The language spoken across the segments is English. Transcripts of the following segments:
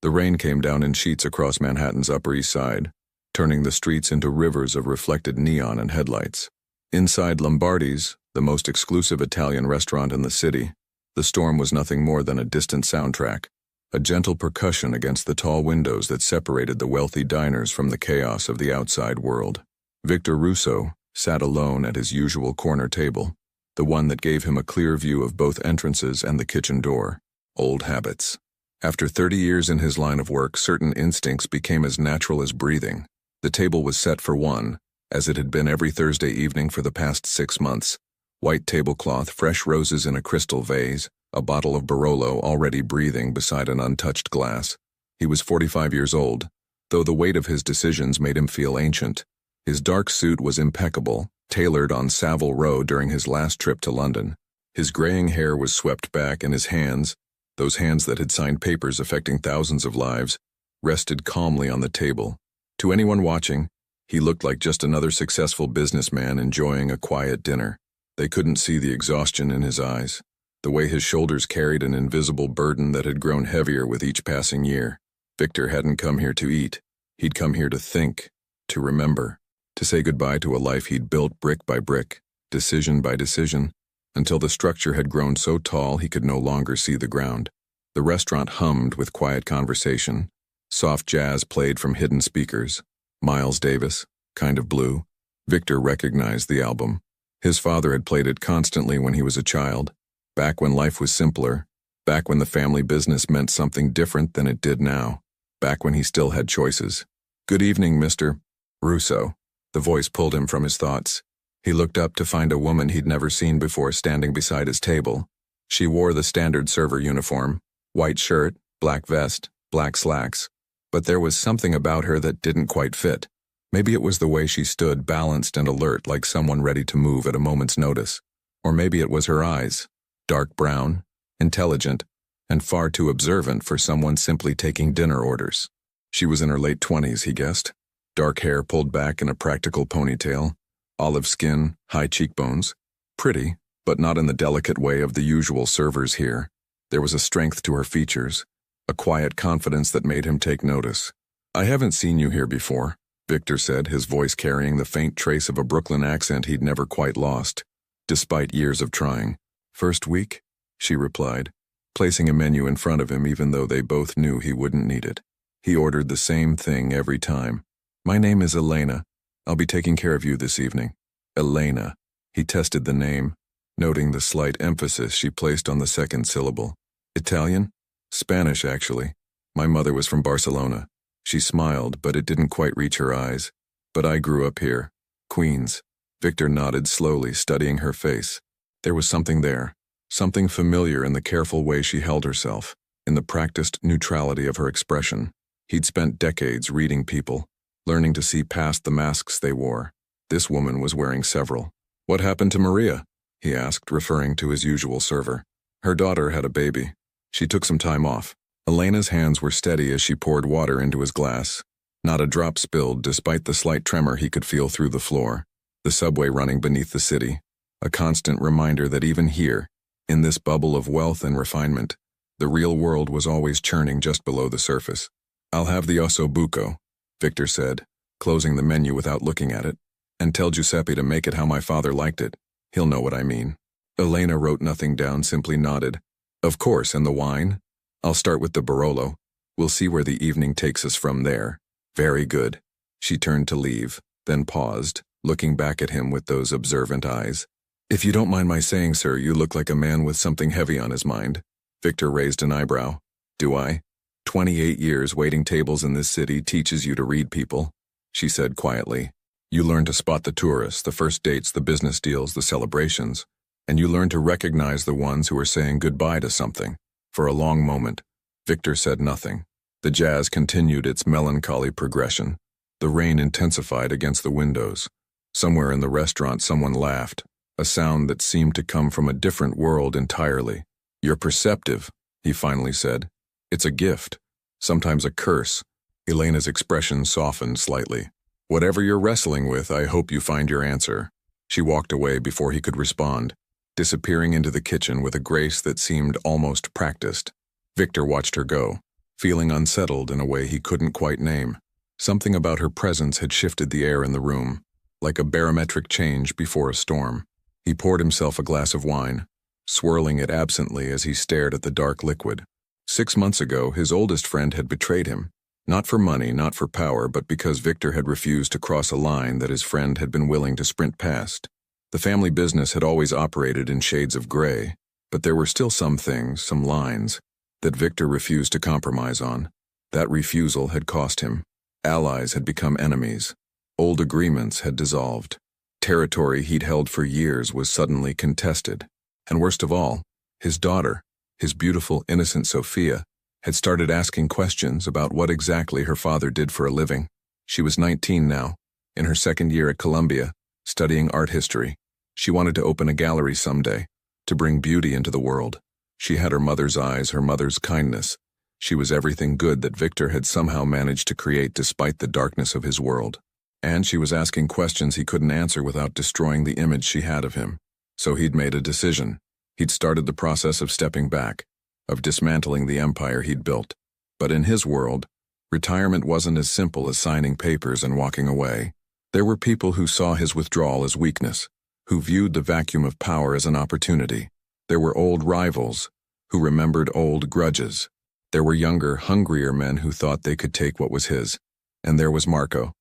The rain came down in sheets across Manhattan's Upper East Side, turning the streets into rivers of reflected neon and headlights. Inside Lombardi's, the most exclusive Italian restaurant in the city, the storm was nothing more than a distant soundtrack, a gentle percussion against the tall windows that separated the wealthy diners from the chaos of the outside world. Victor Russo sat alone at his usual corner table, the one that gave him a clear view of both entrances and the kitchen door. Old habits. After 30 years in his line of work, certain instincts became as natural as breathing. The table was set for one, as it had been every Thursday evening for the past 6 months. White tablecloth, fresh roses in a crystal vase, a bottle of Barolo already breathing beside an untouched glass. He was 45 years old, though the weight of his decisions made him feel ancient. His dark suit was impeccable, tailored on Savile Row during his last trip to London. His graying hair was swept back, and his hands, those hands that had signed papers affecting thousands of lives, rested calmly on the table. To anyone watching, he looked like just another successful businessman enjoying a quiet dinner. They couldn't see the exhaustion in his eyes, the way his shoulders carried an invisible burden that had grown heavier with each passing year. Victor hadn't come here to eat. He'd come here to think, to remember, to say goodbye to a life he'd built brick by brick, decision by decision, until the structure had grown so tall he could no longer see the ground. The restaurant hummed with quiet conversation. Soft jazz played from hidden speakers. Miles Davis, Kind of Blue. Victor recognized the album. His father had played it constantly when he was a child, back when life was simpler, back when the family business meant something different than it did now, back when he still had choices. "Good evening, Mr. Russo." The voice pulled him from his thoughts. He looked up to find a woman he'd never seen before standing beside his table. She wore the standard server uniform, white shirt, black vest, black slacks. But there was something about her that didn't quite fit. Maybe it was the way she stood, balanced and alert, like someone ready to move at a moment's notice. Or maybe it was her eyes, dark brown, intelligent, and far too observant for someone simply taking dinner orders. She was in her late 20s, he guessed. Dark hair pulled back in a practical ponytail, olive skin, high cheekbones. Pretty, but not in the delicate way of the usual servers here. There was a strength to her features, a quiet confidence that made him take notice. "I haven't seen you here before," Victor said, his voice carrying the faint trace of a Brooklyn accent he'd never quite lost, despite years of trying. "First week?" she replied, placing a menu in front of him even though they both knew he wouldn't need it. He ordered the same thing every time. "My name is Elena. I'll be taking care of you this evening." Elena. He tested the name, noting the slight emphasis she placed on the second syllable. "Italian?" "Spanish, actually. My mother was from Barcelona." She smiled, but it didn't quite reach her eyes. "But I grew up here. Queens." Victor nodded slowly, studying her face. There was something there, something familiar in the careful way she held herself, in the practiced neutrality of her expression. He'd spent decades reading people, learning to see past the masks they wore. This woman was wearing several. "What happened to Maria?" he asked, referring to his usual server. "Her daughter had a baby. She took some time off." Elena's hands were steady as she poured water into his glass. Not a drop spilled, despite the slight tremor he could feel through the floor. The subway running beneath the city, a constant reminder that even here, in this bubble of wealth and refinement, the real world was always churning just below the surface. "I'll have the osso buco," Victor said, closing the menu without looking at it. "And tell Giuseppe to make it how my father liked it. He'll know what I mean." Elena wrote nothing down, simply nodded. "Of course, and the wine? I'll start with the Barolo. We'll see where the evening takes us from there." "Very good." She turned to leave, then paused, looking back at him with those observant eyes. "If you don't mind my saying, sir, you look like a man with something heavy on his mind." Victor raised an eyebrow. "Do I? 28 years waiting tables in this city teaches you to read people," she said quietly. "You learn to spot the tourists, the first dates, the business deals, the celebrations, and you learn to recognize the ones who are saying goodbye to something." For a long moment, Victor said nothing. The jazz continued its melancholy progression. The rain intensified against the windows. Somewhere in the restaurant someone laughed, a sound that seemed to come from a different world entirely. "You're perceptive," he finally said. "It's a gift, sometimes a curse." Elena's expression softened slightly. "Whatever you're wrestling with, I hope you find your answer." She walked away before he could respond, disappearing into the kitchen with a grace that seemed almost practiced. Victor watched her go, feeling unsettled in a way he couldn't quite name. Something about her presence had shifted the air in the room, like a barometric change before a storm. He poured himself a glass of wine, swirling it absently as he stared at the dark liquid. 6 months ago, his oldest friend had betrayed him. Not for money, not for power, but because Victor had refused to cross a line that his friend had been willing to sprint past. The family business had always operated in shades of gray, but there were still some things, some lines, that Victor refused to compromise on. That refusal had cost him. Allies had become enemies. Old agreements had dissolved. Territory he'd held for years was suddenly contested. And worst of all, his daughter, his beautiful, innocent Sophia, had started asking questions about what exactly her father did for a living. She was 19 now, in her second year at Columbia, studying art history. She wanted to open a gallery someday, to bring beauty into the world. She had her mother's eyes, her mother's kindness. She was everything good that Victor had somehow managed to create despite the darkness of his world. And she was asking questions he couldn't answer without destroying the image she had of him. So he'd made a decision. He'd started the process of stepping back, of dismantling the empire he'd built. But in his world, retirement wasn't as simple as signing papers and walking away. There were people who saw his withdrawal as weakness, who viewed the vacuum of power as an opportunity. There were old rivals, who remembered old grudges. There were younger, hungrier men who thought they could take what was his. And there was Marco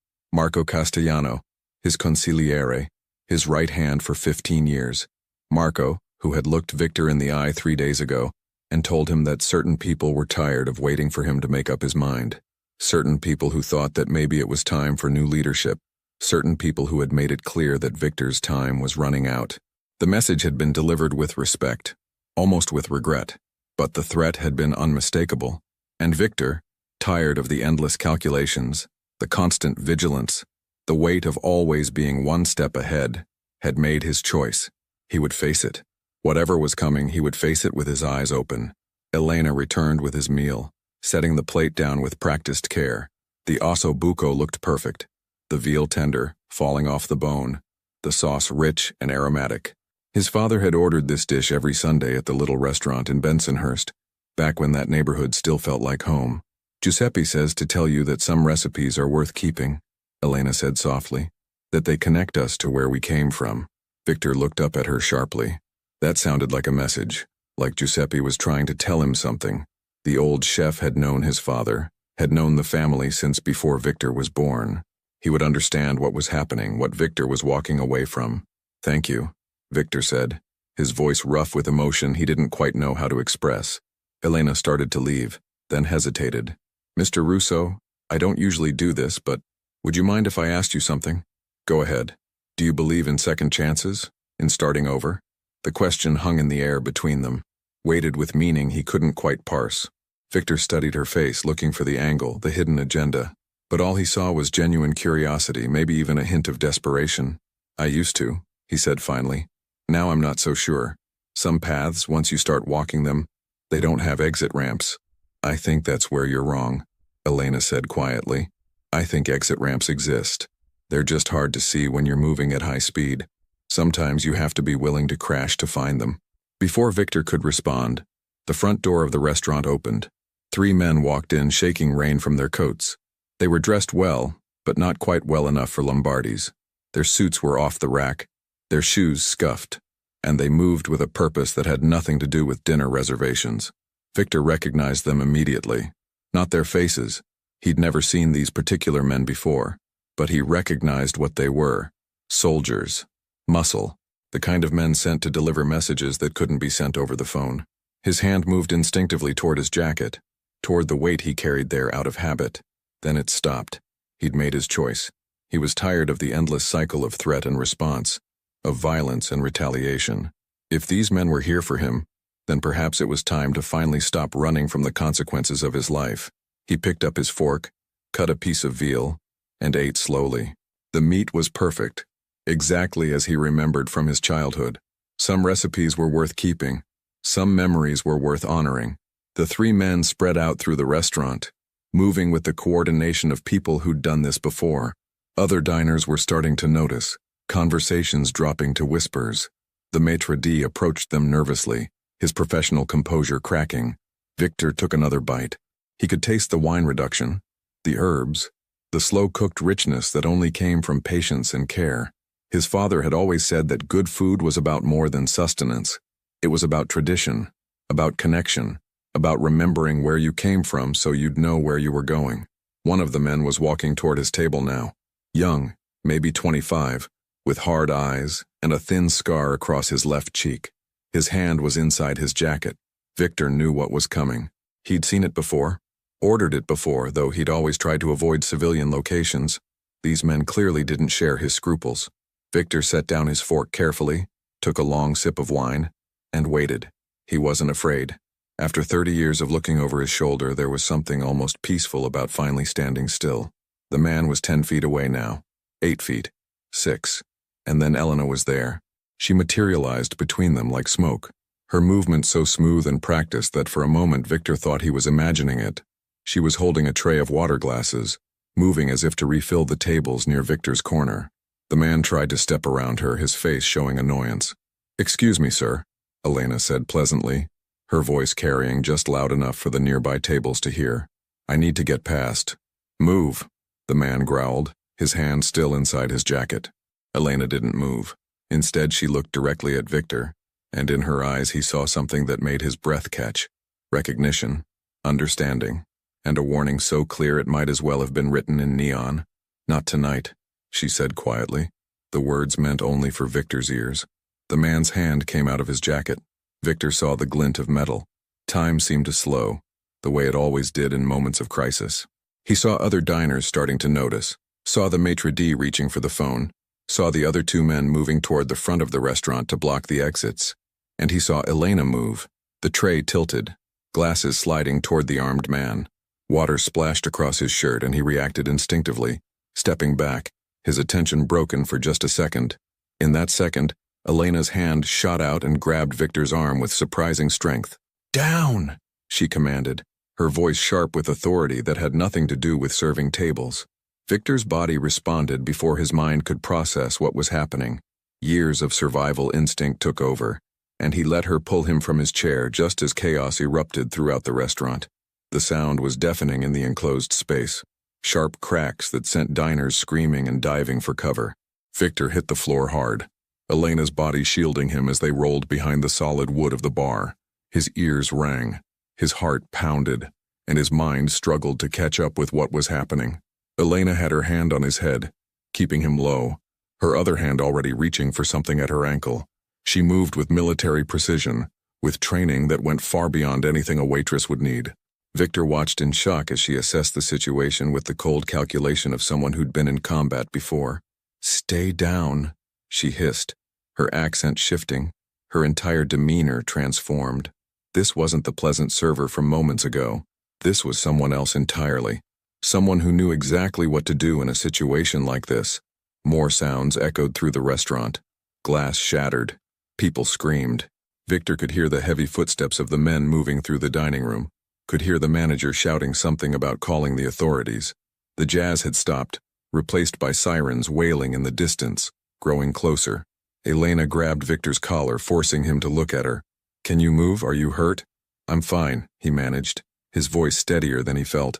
Castellano, his consigliere, his right hand for 15 years. Marco, who had looked Victor in the eye 3 days ago and told him that certain people were tired of waiting for him to make up his mind. Certain people who thought that maybe it was time for new leadership. Certain people who had made it clear that Victor's time was running out. The message had been delivered with respect, almost with regret, but the threat had been unmistakable. And Victor, tired of the endless calculations, the constant vigilance, the weight of always being one step ahead, had made his choice. He would face it. Whatever was coming, he would face it with his eyes open. Elena returned with his meal, setting the plate down with practiced care. The osso buco looked perfect, the veal tender, falling off the bone, the sauce rich and aromatic. His father had ordered this dish every Sunday at the little restaurant in Bensonhurst, back when that neighborhood still felt like home. Giuseppe says to tell you that some recipes are worth keeping, Elena said softly, that they connect us to where we came from. Victor looked up at her sharply. That sounded like a message, like Giuseppe was trying to tell him something. The old chef had known his father, had known the family since before Victor was born. He would understand what was happening, what Victor was walking away from. Thank you, Victor said, his voice rough with emotion he didn't quite know how to express. Elena started to leave, then hesitated. Mr. Russo, I don't usually do this, but would you mind if I asked you something? Go ahead. Do you believe in second chances? In starting over? The question hung in the air between them, weighted with meaning he couldn't quite parse. Victor studied her face, looking for the angle, the hidden agenda. But all he saw was genuine curiosity, maybe even a hint of desperation. I used to, he said finally. Now I'm not so sure. Some paths, once you start walking them, they don't have exit ramps. I think that's where you're wrong, Elena said quietly. I think exit ramps exist. They're just hard to see when you're moving at high speed. Sometimes you have to be willing to crash to find them. Before Victor could respond, the front door of the restaurant opened. 3 men walked in, shaking rain from their coats. They were dressed well, but not quite well enough for Lombardi's. Their suits were off the rack, their shoes scuffed, and they moved with a purpose that had nothing to do with dinner reservations. Victor recognized them immediately. Not their faces. He'd never seen these particular men before, but he recognized what they were. Soldiers. Muscle. The kind of men sent to deliver messages that couldn't be sent over the phone. His hand moved instinctively toward his jacket, toward the weight he carried there out of habit. Then it stopped. He'd made his choice. He was tired of the endless cycle of threat and response, of violence and retaliation. If these men were here for him, then perhaps it was time to finally stop running from the consequences of his life. He picked up his fork, cut a piece of veal, and ate slowly. The meat was perfect, exactly as he remembered from his childhood. Some recipes were worth keeping. Some memories were worth honoring. The 3 men spread out through the restaurant, moving with the coordination of people who'd done this before. Other diners were starting to notice, conversations dropping to whispers. The maitre d' approached them nervously, his professional composure cracking. Victor took another bite. He could taste the wine reduction, the herbs, the slow-cooked richness that only came from patience and care. His father had always said that good food was about more than sustenance. It was about tradition, about connection, about remembering where you came from so you'd know where you were going. One of the men was walking toward his table now. Young, maybe 25, with hard eyes and a thin scar across his left cheek. His hand was inside his jacket. Victor knew what was coming. He'd seen it before, ordered it before, though he'd always tried to avoid civilian locations. These men clearly didn't share his scruples. Victor set down his fork carefully, took a long sip of wine, and waited. He wasn't afraid. After 30 years of looking over his shoulder, there was something almost peaceful about finally standing still. The man was 10 feet away now, 8 feet, 6, and then Elena was there. She materialized between them like smoke, her movement so smooth and practiced that for a moment Victor thought he was imagining it. She was holding a tray of water glasses, moving as if to refill the tables near Victor's corner. The man tried to step around her, his face showing annoyance. "Excuse me, sir," Elena said pleasantly, her voice carrying just loud enough for the nearby tables to hear. "I need to get past." "Move," the man growled, his hand still inside his jacket. Elena didn't move. Instead, she looked directly at Victor, and in her eyes he saw something that made his breath catch. Recognition, understanding, and a warning so clear it might as well have been written in neon. "Not tonight," she said quietly. The words meant only for Victor's ears. The man's hand came out of his jacket. Victor saw the glint of metal. Time seemed to slow, the way it always did in moments of crisis. He saw other diners starting to notice, saw the maitre d' reaching for the phone, saw the other two men moving toward the front of the restaurant to block the exits, and he saw Elena move, the tray tilted, glasses sliding toward the armed man. Water splashed across his shirt and he reacted instinctively, stepping back, his attention broken for just a second. In that second, Elena's hand shot out and grabbed Victor's arm with surprising strength. "Down!" she commanded, her voice sharp with authority that had nothing to do with serving tables. Victor's body responded before his mind could process what was happening. Years of survival instinct took over, and he let her pull him from his chair just as chaos erupted throughout the restaurant. The sound was deafening in the enclosed space, sharp cracks that sent diners screaming and diving for cover. Victor hit the floor hard, Elena's body shielding him as they rolled behind the solid wood of the bar. His ears rang, his heart pounded, and his mind struggled to catch up with what was happening. Elena had her hand on his head, keeping him low, her other hand already reaching for something at her ankle. She moved with military precision, with training that went far beyond anything a waitress would need. Victor watched in shock as she assessed the situation with the cold calculation of someone who'd been in combat before. "Stay down," she hissed, her accent shifting, her entire demeanor transformed. This wasn't the pleasant server from moments ago. This was someone else entirely. Someone who knew exactly what to do in a situation like this. More sounds echoed through the restaurant. Glass shattered. People screamed. Victor could hear the heavy footsteps of the men moving through the dining room, could hear the manager shouting something about calling the authorities. The jazz had stopped, replaced by sirens wailing in the distance, growing closer. Elena grabbed Victor's collar, forcing him to look at her. "Can you move? Are you hurt?" "I'm fine," he managed, his voice steadier than he felt.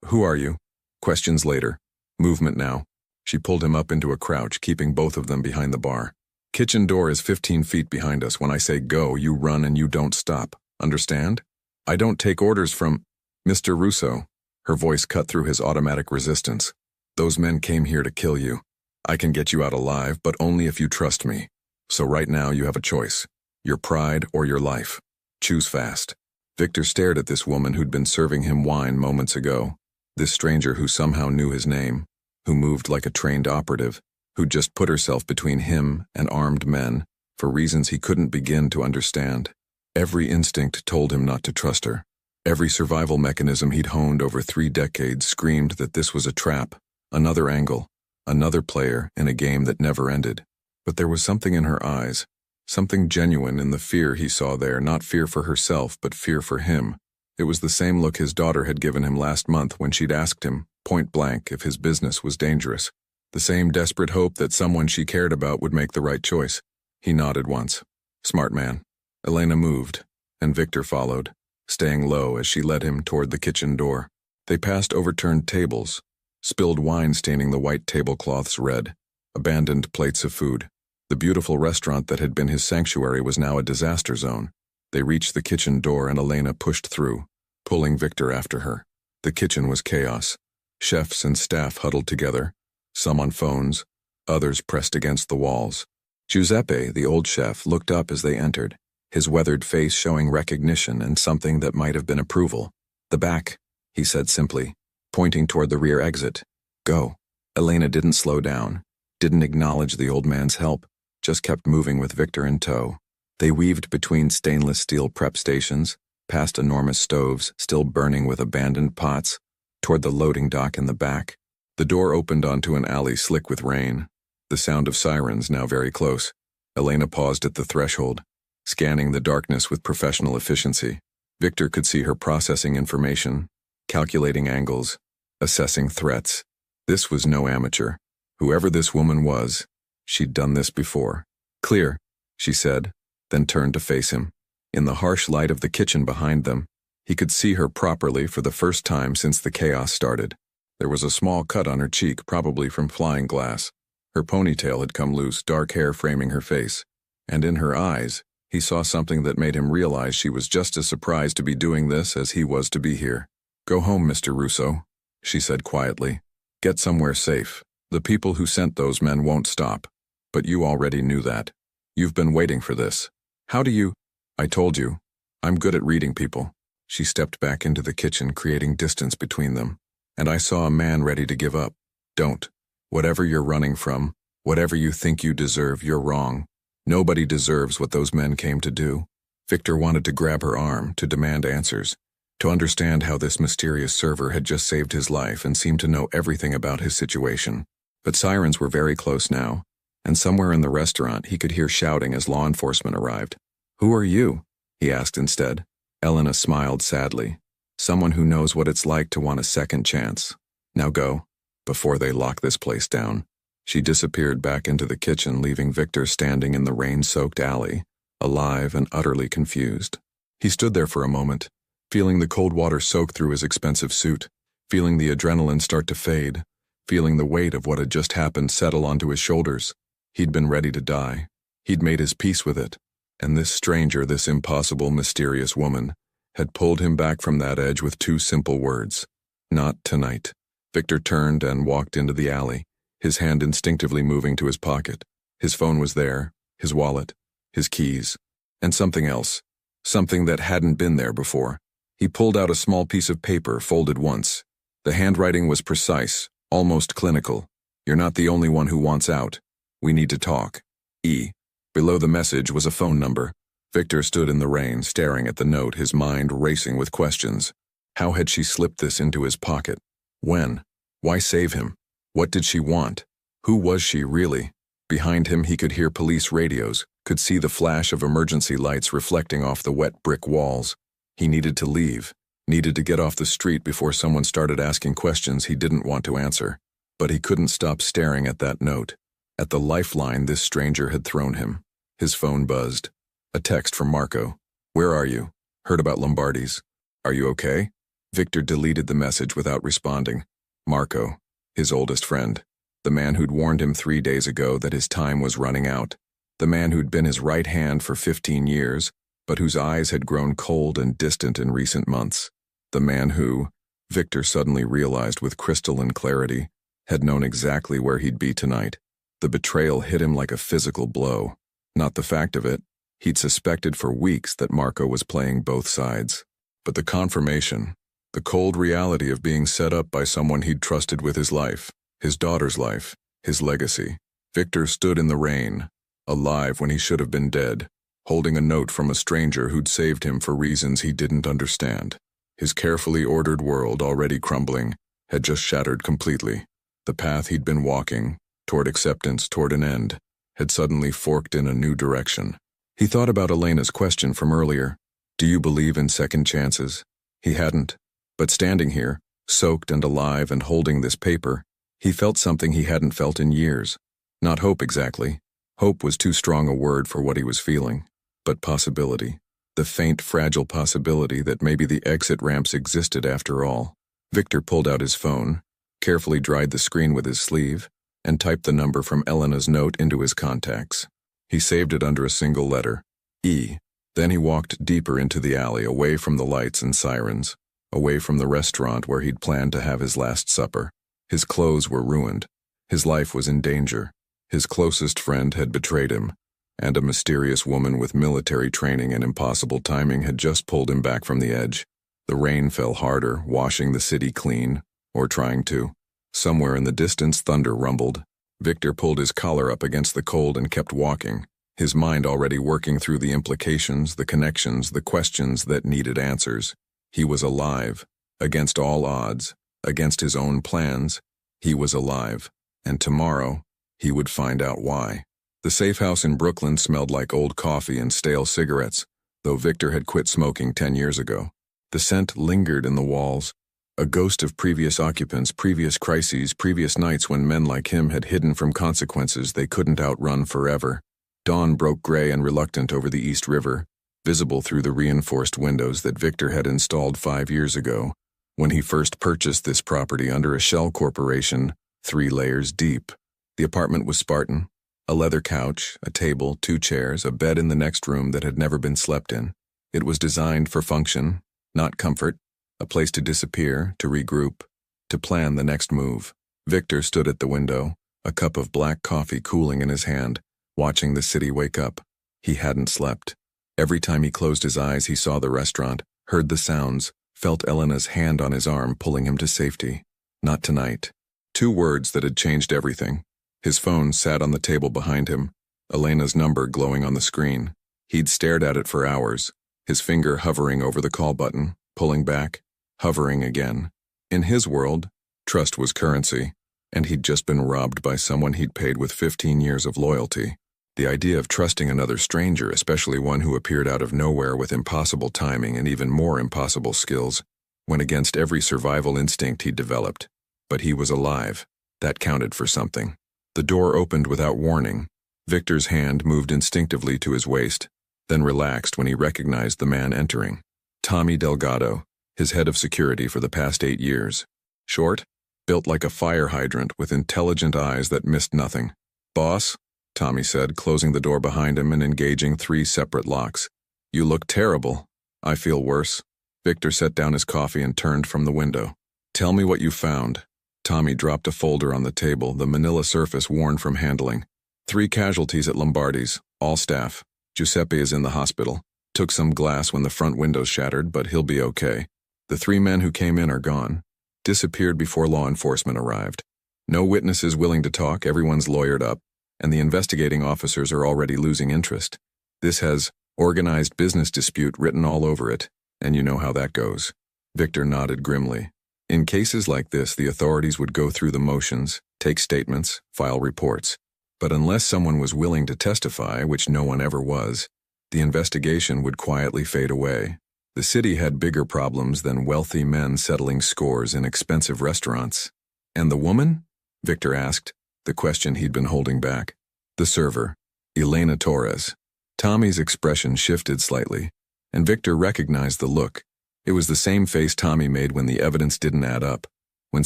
Who are you?" Questions later. Movement now. She pulled him up into a crouch, keeping both of them behind the bar. "Kitchen door is 15 feet behind us. When I say go, you run and you don't stop. Understand? I don't take orders from—" "Mr. Russo." Her voice cut through his automatic resistance. "Those men came here to kill you. I can get you out alive, but only if you trust me. So right now you have a choice. Your pride or your life. Choose fast." Victor stared at this woman who'd been serving him wine moments ago. This stranger who somehow knew his name, who moved like a trained operative, who'd just put herself between him and armed men for reasons he couldn't begin to understand. Every instinct told him not to trust her. Every survival mechanism he'd honed over 3 decades screamed that this was a trap, another angle, another player in a game that never ended. But there was something in her eyes, something genuine in the fear he saw there, not fear for herself, but fear for him. It was the same look his daughter had given him last month when she'd asked him, point blank, if his business was dangerous. The same desperate hope that someone she cared about would make the right choice. He nodded once. "Smart man." Elena moved, and Victor followed. staying low as she led him toward the kitchen door. They passed overturned tables, spilled wine staining the white tablecloths red, abandoned plates of food. The beautiful restaurant that had been his sanctuary was now a disaster zone. They reached the kitchen door and Elena pushed through, pulling Victor after her. The kitchen was chaos. Chefs and staff huddled together, some on phones, others pressed against the walls. Giuseppe, the old chef, looked up as they entered, his weathered face showing recognition and something that might have been approval. "The back," he said simply, pointing toward the rear exit. "Go." Elena didn't slow down, didn't acknowledge the old man's help, just kept moving with Victor in tow. They weaved between stainless steel prep stations, past enormous stoves still burning with abandoned pots, toward the loading dock in the back. The door opened onto an alley slick with rain, the sound of sirens now very close. Elena paused at the threshold, scanning the darkness with professional efficiency. Victor could see her processing information, calculating angles, assessing threats. This was no amateur. Whoever this woman was, she'd done this before. "Clear," she said, then turned to face him. In the harsh light of the kitchen behind them, he could see her properly for the first time since the chaos started. There was a small cut on her cheek, probably from flying glass. Her ponytail had come loose, dark hair framing her face. And in her eyes, he saw something that made him realize she was just as surprised to be doing this as he was to be here. "Go home, Mr. Russo," she said quietly. "Get somewhere safe. The people who sent those men won't stop. But you already knew that. You've been waiting for this. How do you—" "I told you. I'm good at reading people." She stepped back into the kitchen, creating distance between them. "And I saw a man ready to give up. Don't. Whatever you're running from, whatever you think you deserve, you're wrong. Nobody deserves what those men came to do." Victor wanted to grab her arm, to demand answers, to understand how this mysterious server had just saved his life and seemed to know everything about his situation. But sirens were very close now, and somewhere in the restaurant he could hear shouting as law enforcement arrived. "Who are you?" he asked instead. Elena smiled sadly. "Someone who knows what it's like to want a second chance. Now go, before they lock this place down." She disappeared back into the kitchen, leaving Victor standing in the rain-soaked alley, alive and utterly confused. He stood there for a moment, feeling the cold water soak through his expensive suit, feeling the adrenaline start to fade, feeling the weight of what had just happened settle onto his shoulders. He'd been ready to die. He'd made his peace with it. And this stranger, this impossible, mysterious woman, had pulled him back from that edge with two simple words. "Not tonight." Victor turned and walked into the alley, his hand instinctively moving to his pocket. His phone was there, his wallet, his keys, and something else, something that hadn't been there before. He pulled out a small piece of paper, folded once. The handwriting was precise, almost clinical. "You're not the only one who wants out. We need to talk. E." Below the message was a phone number. Victor stood in the rain, staring at the note, his mind racing with questions. How had she slipped this into his pocket? When? Why save him? What did she want? Who was she really? Behind him he could hear police radios, could see the flash of emergency lights reflecting off the wet brick walls. He needed to leave, needed to get off the street before someone started asking questions he didn't want to answer. But he couldn't stop staring at that note, at the lifeline this stranger had thrown him. His phone buzzed. A text from Marco. "Where are you? Heard about Lombardi's. Are you okay?" Victor deleted the message without responding. Marco, his oldest friend. The man who'd warned him 3 days ago that his time was running out. The man who'd been his right hand for 15 years, but whose eyes had grown cold and distant in recent months. The man who, Victor suddenly realized with crystalline clarity, had known exactly where he'd be tonight. The betrayal hit him like a physical blow. Not the fact of it. He'd suspected for weeks that Marco was playing both sides. But the confirmation, the cold reality of being set up by someone he'd trusted with his life, his daughter's life, his legacy. Victor stood in the rain, alive when he should have been dead, holding a note from a stranger who'd saved him for reasons he didn't understand. His carefully ordered world, already crumbling, had just shattered completely. The path he'd been walking, toward acceptance, toward an end, had suddenly forked in a new direction. He thought about Elena's question from earlier. Do you believe in second chances? He hadn't. But standing here, soaked and alive and holding this paper, he felt something he hadn't felt in years. Not hope exactly. Hope was too strong a word for what he was feeling. But possibility. the faint, fragile possibility that maybe the exit ramps existed after all. Victor pulled out his phone, carefully dried the screen with his sleeve, and typed the number from Elena's note into his contacts. He saved it under a single letter, E. Then he walked deeper into the alley, away from the lights and sirens, away from the restaurant where he'd planned to have his last supper. His clothes were ruined. His life was in danger. His closest friend had betrayed him, and a mysterious woman with military training and impossible timing had just pulled him back from the edge. The rain fell harder, washing the city clean, or trying to. Somewhere in the distance, thunder rumbled. Victor pulled his collar up against the cold and kept walking, his mind already working through the implications, the connections, the questions that needed answers. He was alive. Against all odds, against his own plans, he was alive. And tomorrow, he would find out why. The safe house in Brooklyn smelled like old coffee and stale cigarettes, though Victor had quit smoking 10 years ago. The scent lingered in the walls, a ghost of previous occupants, previous crises, previous nights when men like him had hidden from consequences they couldn't outrun forever. Dawn broke gray and reluctant over the East River, visible through the reinforced windows that Victor had installed 5 years ago, when he first purchased this property under a shell corporation, 3 layers deep. The apartment was Spartan. A leather couch, a table, 2 chairs, a bed in the next room that had never been slept in. It was designed for function, not comfort, a place to disappear, to regroup, to plan the next move. Victor stood at the window, a cup of black coffee cooling in his hand, watching the city wake up. He hadn't slept. Every time he closed his eyes, he saw the restaurant, heard the sounds, felt Elena's hand on his arm pulling him to safety. Not tonight. 2 words that had changed everything. His phone sat on the table behind him, Elena's number glowing on the screen. He'd stared at it for hours, his finger hovering over the call button, pulling back, hovering again. In his world, trust was currency, and he'd just been robbed by someone he'd paid with 15 years of loyalty. The idea of trusting another stranger, especially one who appeared out of nowhere with impossible timing and even more impossible skills, went against every survival instinct he'd developed. But he was alive. That counted for something. The door opened without warning. Victor's hand moved instinctively to his waist, then relaxed when he recognized the man entering. Tommy Delgado, his head of security for the past 8 years. Short, built like a fire hydrant with intelligent eyes that missed nothing. "Boss," Tommy said, closing the door behind him and engaging 3 separate locks. "You look terrible." "I feel worse." Victor set down his coffee and turned from the window. "Tell me what you found." Tommy dropped a folder on the table, the manila surface worn from handling. 3 casualties at Lombardi's, all staff. Giuseppe is in the hospital. Took some glass when the front windows shattered, but he'll be okay. The 3 men who came in are gone. Disappeared before law enforcement arrived. No witnesses willing to talk, everyone's lawyered up, and the investigating officers are already losing interest. This has organized business dispute written all over it, and you know how that goes. Victor nodded grimly. In cases like this, the authorities would go through the motions, take statements, file reports. But unless someone was willing to testify, which no one ever was, the investigation would quietly fade away. The city had bigger problems than wealthy men settling scores in expensive restaurants. "And the woman?" Victor asked, the question he'd been holding back. "The server, Elena Torres." Tommy's expression shifted slightly, and Victor recognized the look. It was the same face Tommy made when the evidence didn't add up, when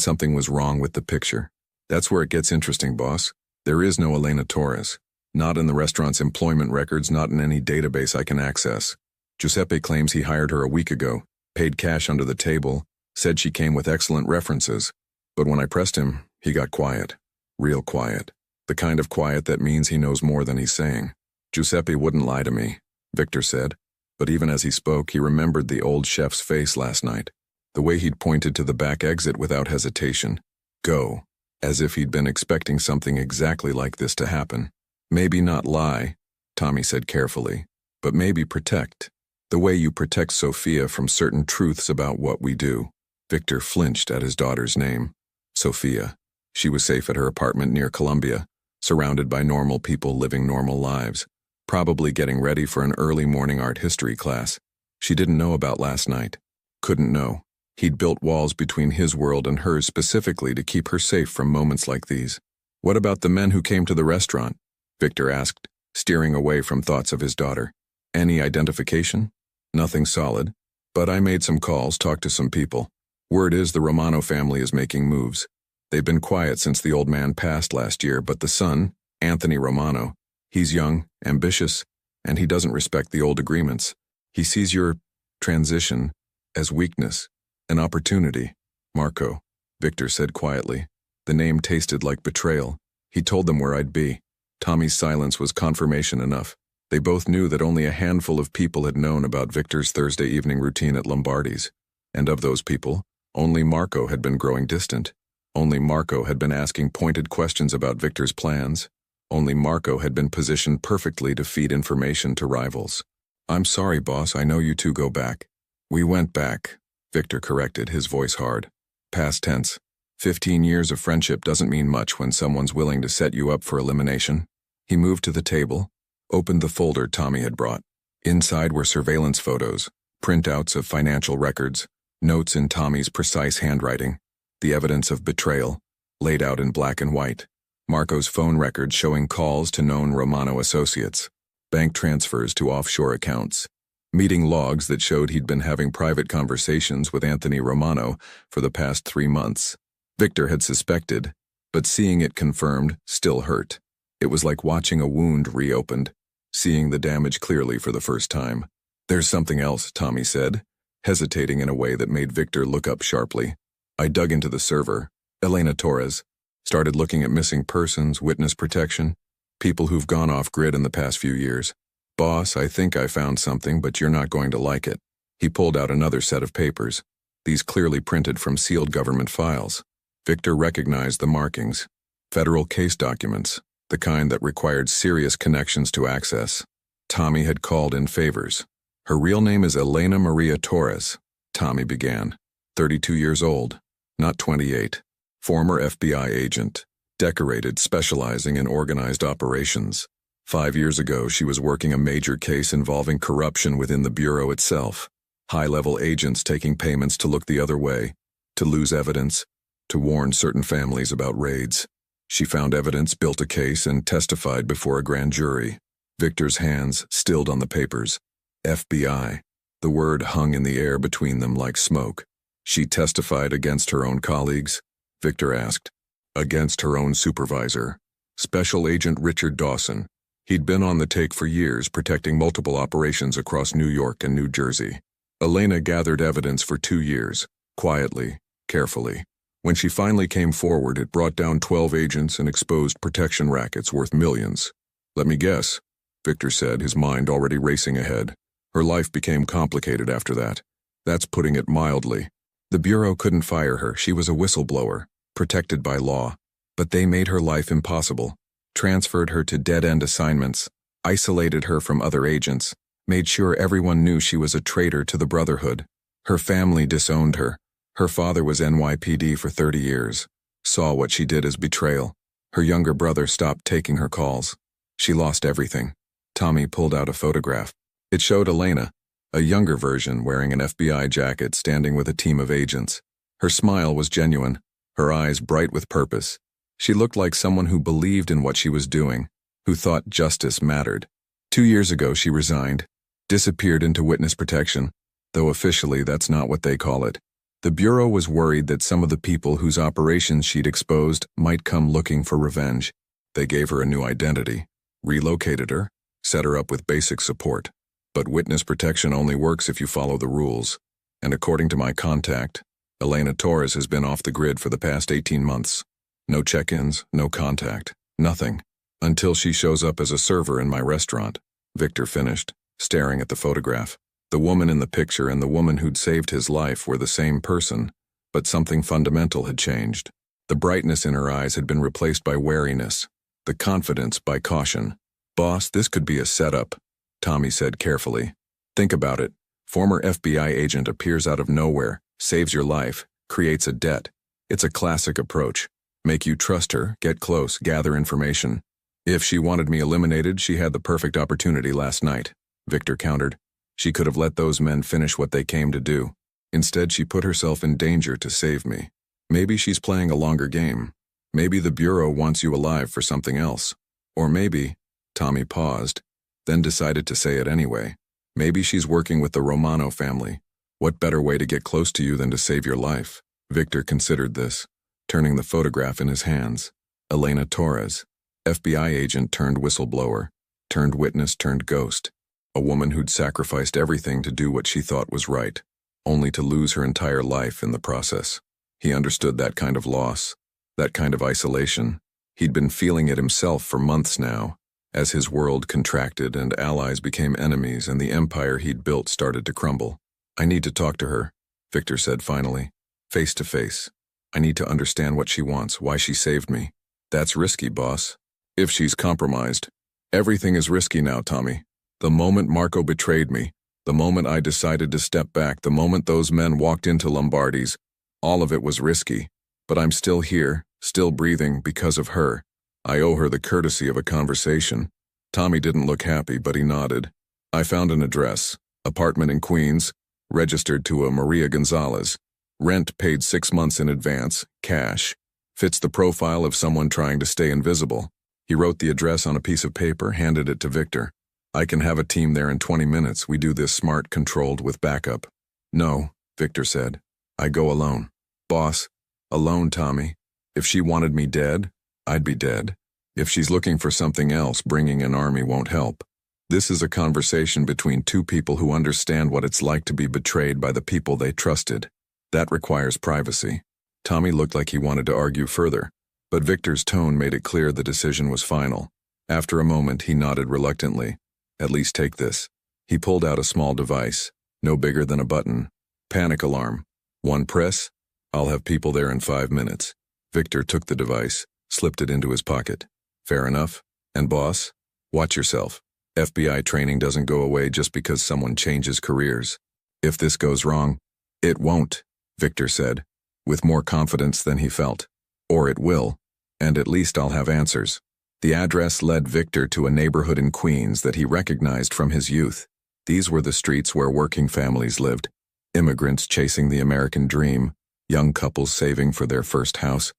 something was wrong with the picture. "That's where it gets interesting, boss. There is no Elena Torres. Not in the restaurant's employment records, not in any database I can access. Giuseppe claims he hired her a week ago, paid cash under the table, said she came with excellent references. But when I pressed him, he got quiet. Real quiet. The kind of quiet that means he knows more than he's saying. Giuseppe wouldn't lie to me," Victor said. But even as he spoke, he remembered the old chef's face last night, the way he'd pointed to the back exit without hesitation. Go, as if he'd been expecting something exactly like this to happen. "Maybe not lie," Tommy said carefully, "but maybe protect. The way you protect Sophia from certain truths about what we do." Victor flinched at his daughter's name. Sophia. She was safe at her apartment near Columbia, surrounded by normal people living normal lives. Probably getting ready for an early morning art history class. She didn't know about last night. Couldn't know. He'd built walls between his world and hers specifically to keep her safe from moments like these. "What about the men who came to the restaurant?" Victor asked, steering away from thoughts of his daughter. "Any identification?" Nothing solid, but I made some calls, talked to some people. Word is the Romano family is making moves. They've been quiet since the old man passed last year, but the son, Anthony Romano, he's young, ambitious, and he doesn't respect the old agreements. He sees your transition as weakness, an opportunity. Marco, Victor said quietly. The name tasted like betrayal. He told them where I'd be. Tommy's silence was confirmation enough. They both knew that only a handful of people had known about Victor's Thursday evening routine at Lombardi's. And of those people, only Marco had been growing distant. Only Marco had been asking pointed questions about Victor's plans. Only Marco had been positioned perfectly to feed information to rivals. I'm sorry, boss, I know you two go back. We went back, Victor corrected, his voice hard. Past tense. 15 years of friendship doesn't mean much when someone's willing to set you up for elimination. He moved to the table, opened the folder Tommy had brought. Inside were surveillance photos, printouts of financial records, notes in Tommy's precise handwriting, the evidence of betrayal, laid out in black and white. Marco's phone records showing calls to known Romano associates, bank transfers to offshore accounts, meeting logs that showed he'd been having private conversations with Anthony Romano for the past 3 months. Victor had suspected, but seeing it confirmed still hurt. It was like watching a wound reopened, seeing the damage clearly for the first time. There's something else, Tommy said, hesitating in a way that made Victor look up sharply. I dug into the server, Elena Torres, started looking at missing persons, witness protection, people who've gone off-grid in the past few years. Boss, I think I found something, but you're not going to like it. He pulled out another set of papers, these clearly printed from sealed government files. Victor recognized the markings. Federal case documents, the kind that required serious connections to access. Tommy had called in favors. Her real name is Elena Maria Torres, Tommy began. 32 years old, not 28. Former FBI agent, decorated, specializing in organized operations. 5 years ago, she was working a major case involving corruption within the Bureau itself. High-level agents taking payments to look the other way, to lose evidence, to warn certain families about raids. She found evidence, built a case, and testified before a grand jury. Victor's hands stilled on the papers. FBI. The word hung in the air between them like smoke. She testified against her own colleagues? Victor asked. Against her own supervisor, Special Agent Richard Dawson. He'd been on the take for years, protecting multiple operations across New York and New Jersey. Elena gathered evidence for 2 years, quietly, carefully. When she finally came forward, it brought down 12 agents and exposed protection rackets worth millions. Let me guess, Victor said, his mind already racing ahead. Her life became complicated after that. That's putting it mildly. The Bureau couldn't fire her. She was a whistleblower, protected by law. But they made her life impossible, transferred her to dead-end assignments, isolated her from other agents, made sure everyone knew she was a traitor to the Brotherhood. Her family disowned her. Her father was NYPD for 30 years, saw what she did as betrayal. Her younger brother stopped taking her calls. She lost everything. Tommy pulled out a photograph. It showed Elena, a younger version wearing an FBI jacket standing with a team of agents. Her smile was genuine, her eyes bright with purpose. She looked like someone who believed in what she was doing, who thought justice mattered. 2 years ago she resigned, disappeared into witness protection, though officially that's not what they call it. The Bureau was worried that some of the people whose operations she'd exposed might come looking for revenge. They gave her a new identity, relocated her, set her up with basic support. But witness protection only works if you follow the rules. And according to my contact, Elena Torres has been off the grid for the past 18 months. No check-ins, no contact, nothing. Until she shows up as a server in my restaurant, Victor finished, staring at the photograph. The woman in the picture and the woman who'd saved his life were the same person, but something fundamental had changed. The brightness in her eyes had been replaced by wariness, the confidence by caution. Boss, this could be a setup, Tommy said carefully. Think about it. Former FBI agent appears out of nowhere, saves your life, creates a debt. It's a classic approach. Make you trust her, get close, gather information. If she wanted me eliminated, she had the perfect opportunity last night, Victor countered. She could have let those men finish what they came to do. Instead, she put herself in danger to save me. Maybe she's playing a longer game. Maybe the Bureau wants you alive for something else. Or maybe, Tommy paused, then decided to say it anyway. Maybe she's working with the Romano family. What better way to get close to you than to save your life? Victor considered this, turning the photograph in his hands. Elena Torres, FBI agent turned whistleblower, turned witness turned ghost. A woman who'd sacrificed everything to do what she thought was right, only to lose her entire life in the process. He understood that kind of loss, that kind of isolation. He'd been feeling it himself for months now, as his world contracted and allies became enemies and the empire he'd built started to crumble. I need to talk to her, Victor said finally, face to face. I need to understand what she wants, why she saved me. That's risky, boss. If she's compromised. Everything is risky now, Tommy. The moment Marco betrayed me, the moment I decided to step back, the moment those men walked into Lombardi's, all of it was risky. But I'm still here, still breathing because of her. I owe her the courtesy of a conversation. Tommy didn't look happy, but he nodded. I found an address, apartment in Queens, registered to a Maria Gonzalez. Rent paid 6 months in advance, cash. Fits the profile of someone trying to stay invisible. He wrote the address on a piece of paper, handed it to Victor. I can have a team there in 20 minutes. We do this smart, controlled with backup. No, Victor said. I go alone. Boss, alone, Tommy. If she wanted me dead, I'd be dead. If she's looking for something else, bringing an army won't help. This is a conversation between two people who understand what it's like to be betrayed by the people they trusted. That requires privacy. Tommy looked like he wanted to argue further, but Victor's tone made it clear the decision was final. After a moment, he nodded reluctantly. At least take this. He pulled out a small device, no bigger than a button. Panic alarm. One press, I'll have people there in 5 minutes. Victor took the device, slipped it into his pocket. Fair enough. And boss, watch yourself. FBI training doesn't go away just because someone changes careers. If this goes wrong, it won't, Victor said, with more confidence than he felt. Or it will, and at least I'll have answers. The address led Victor to a neighborhood in Queens that he recognized from his youth. These were the streets where working families lived, immigrants chasing the American dream, young couples saving for their first house,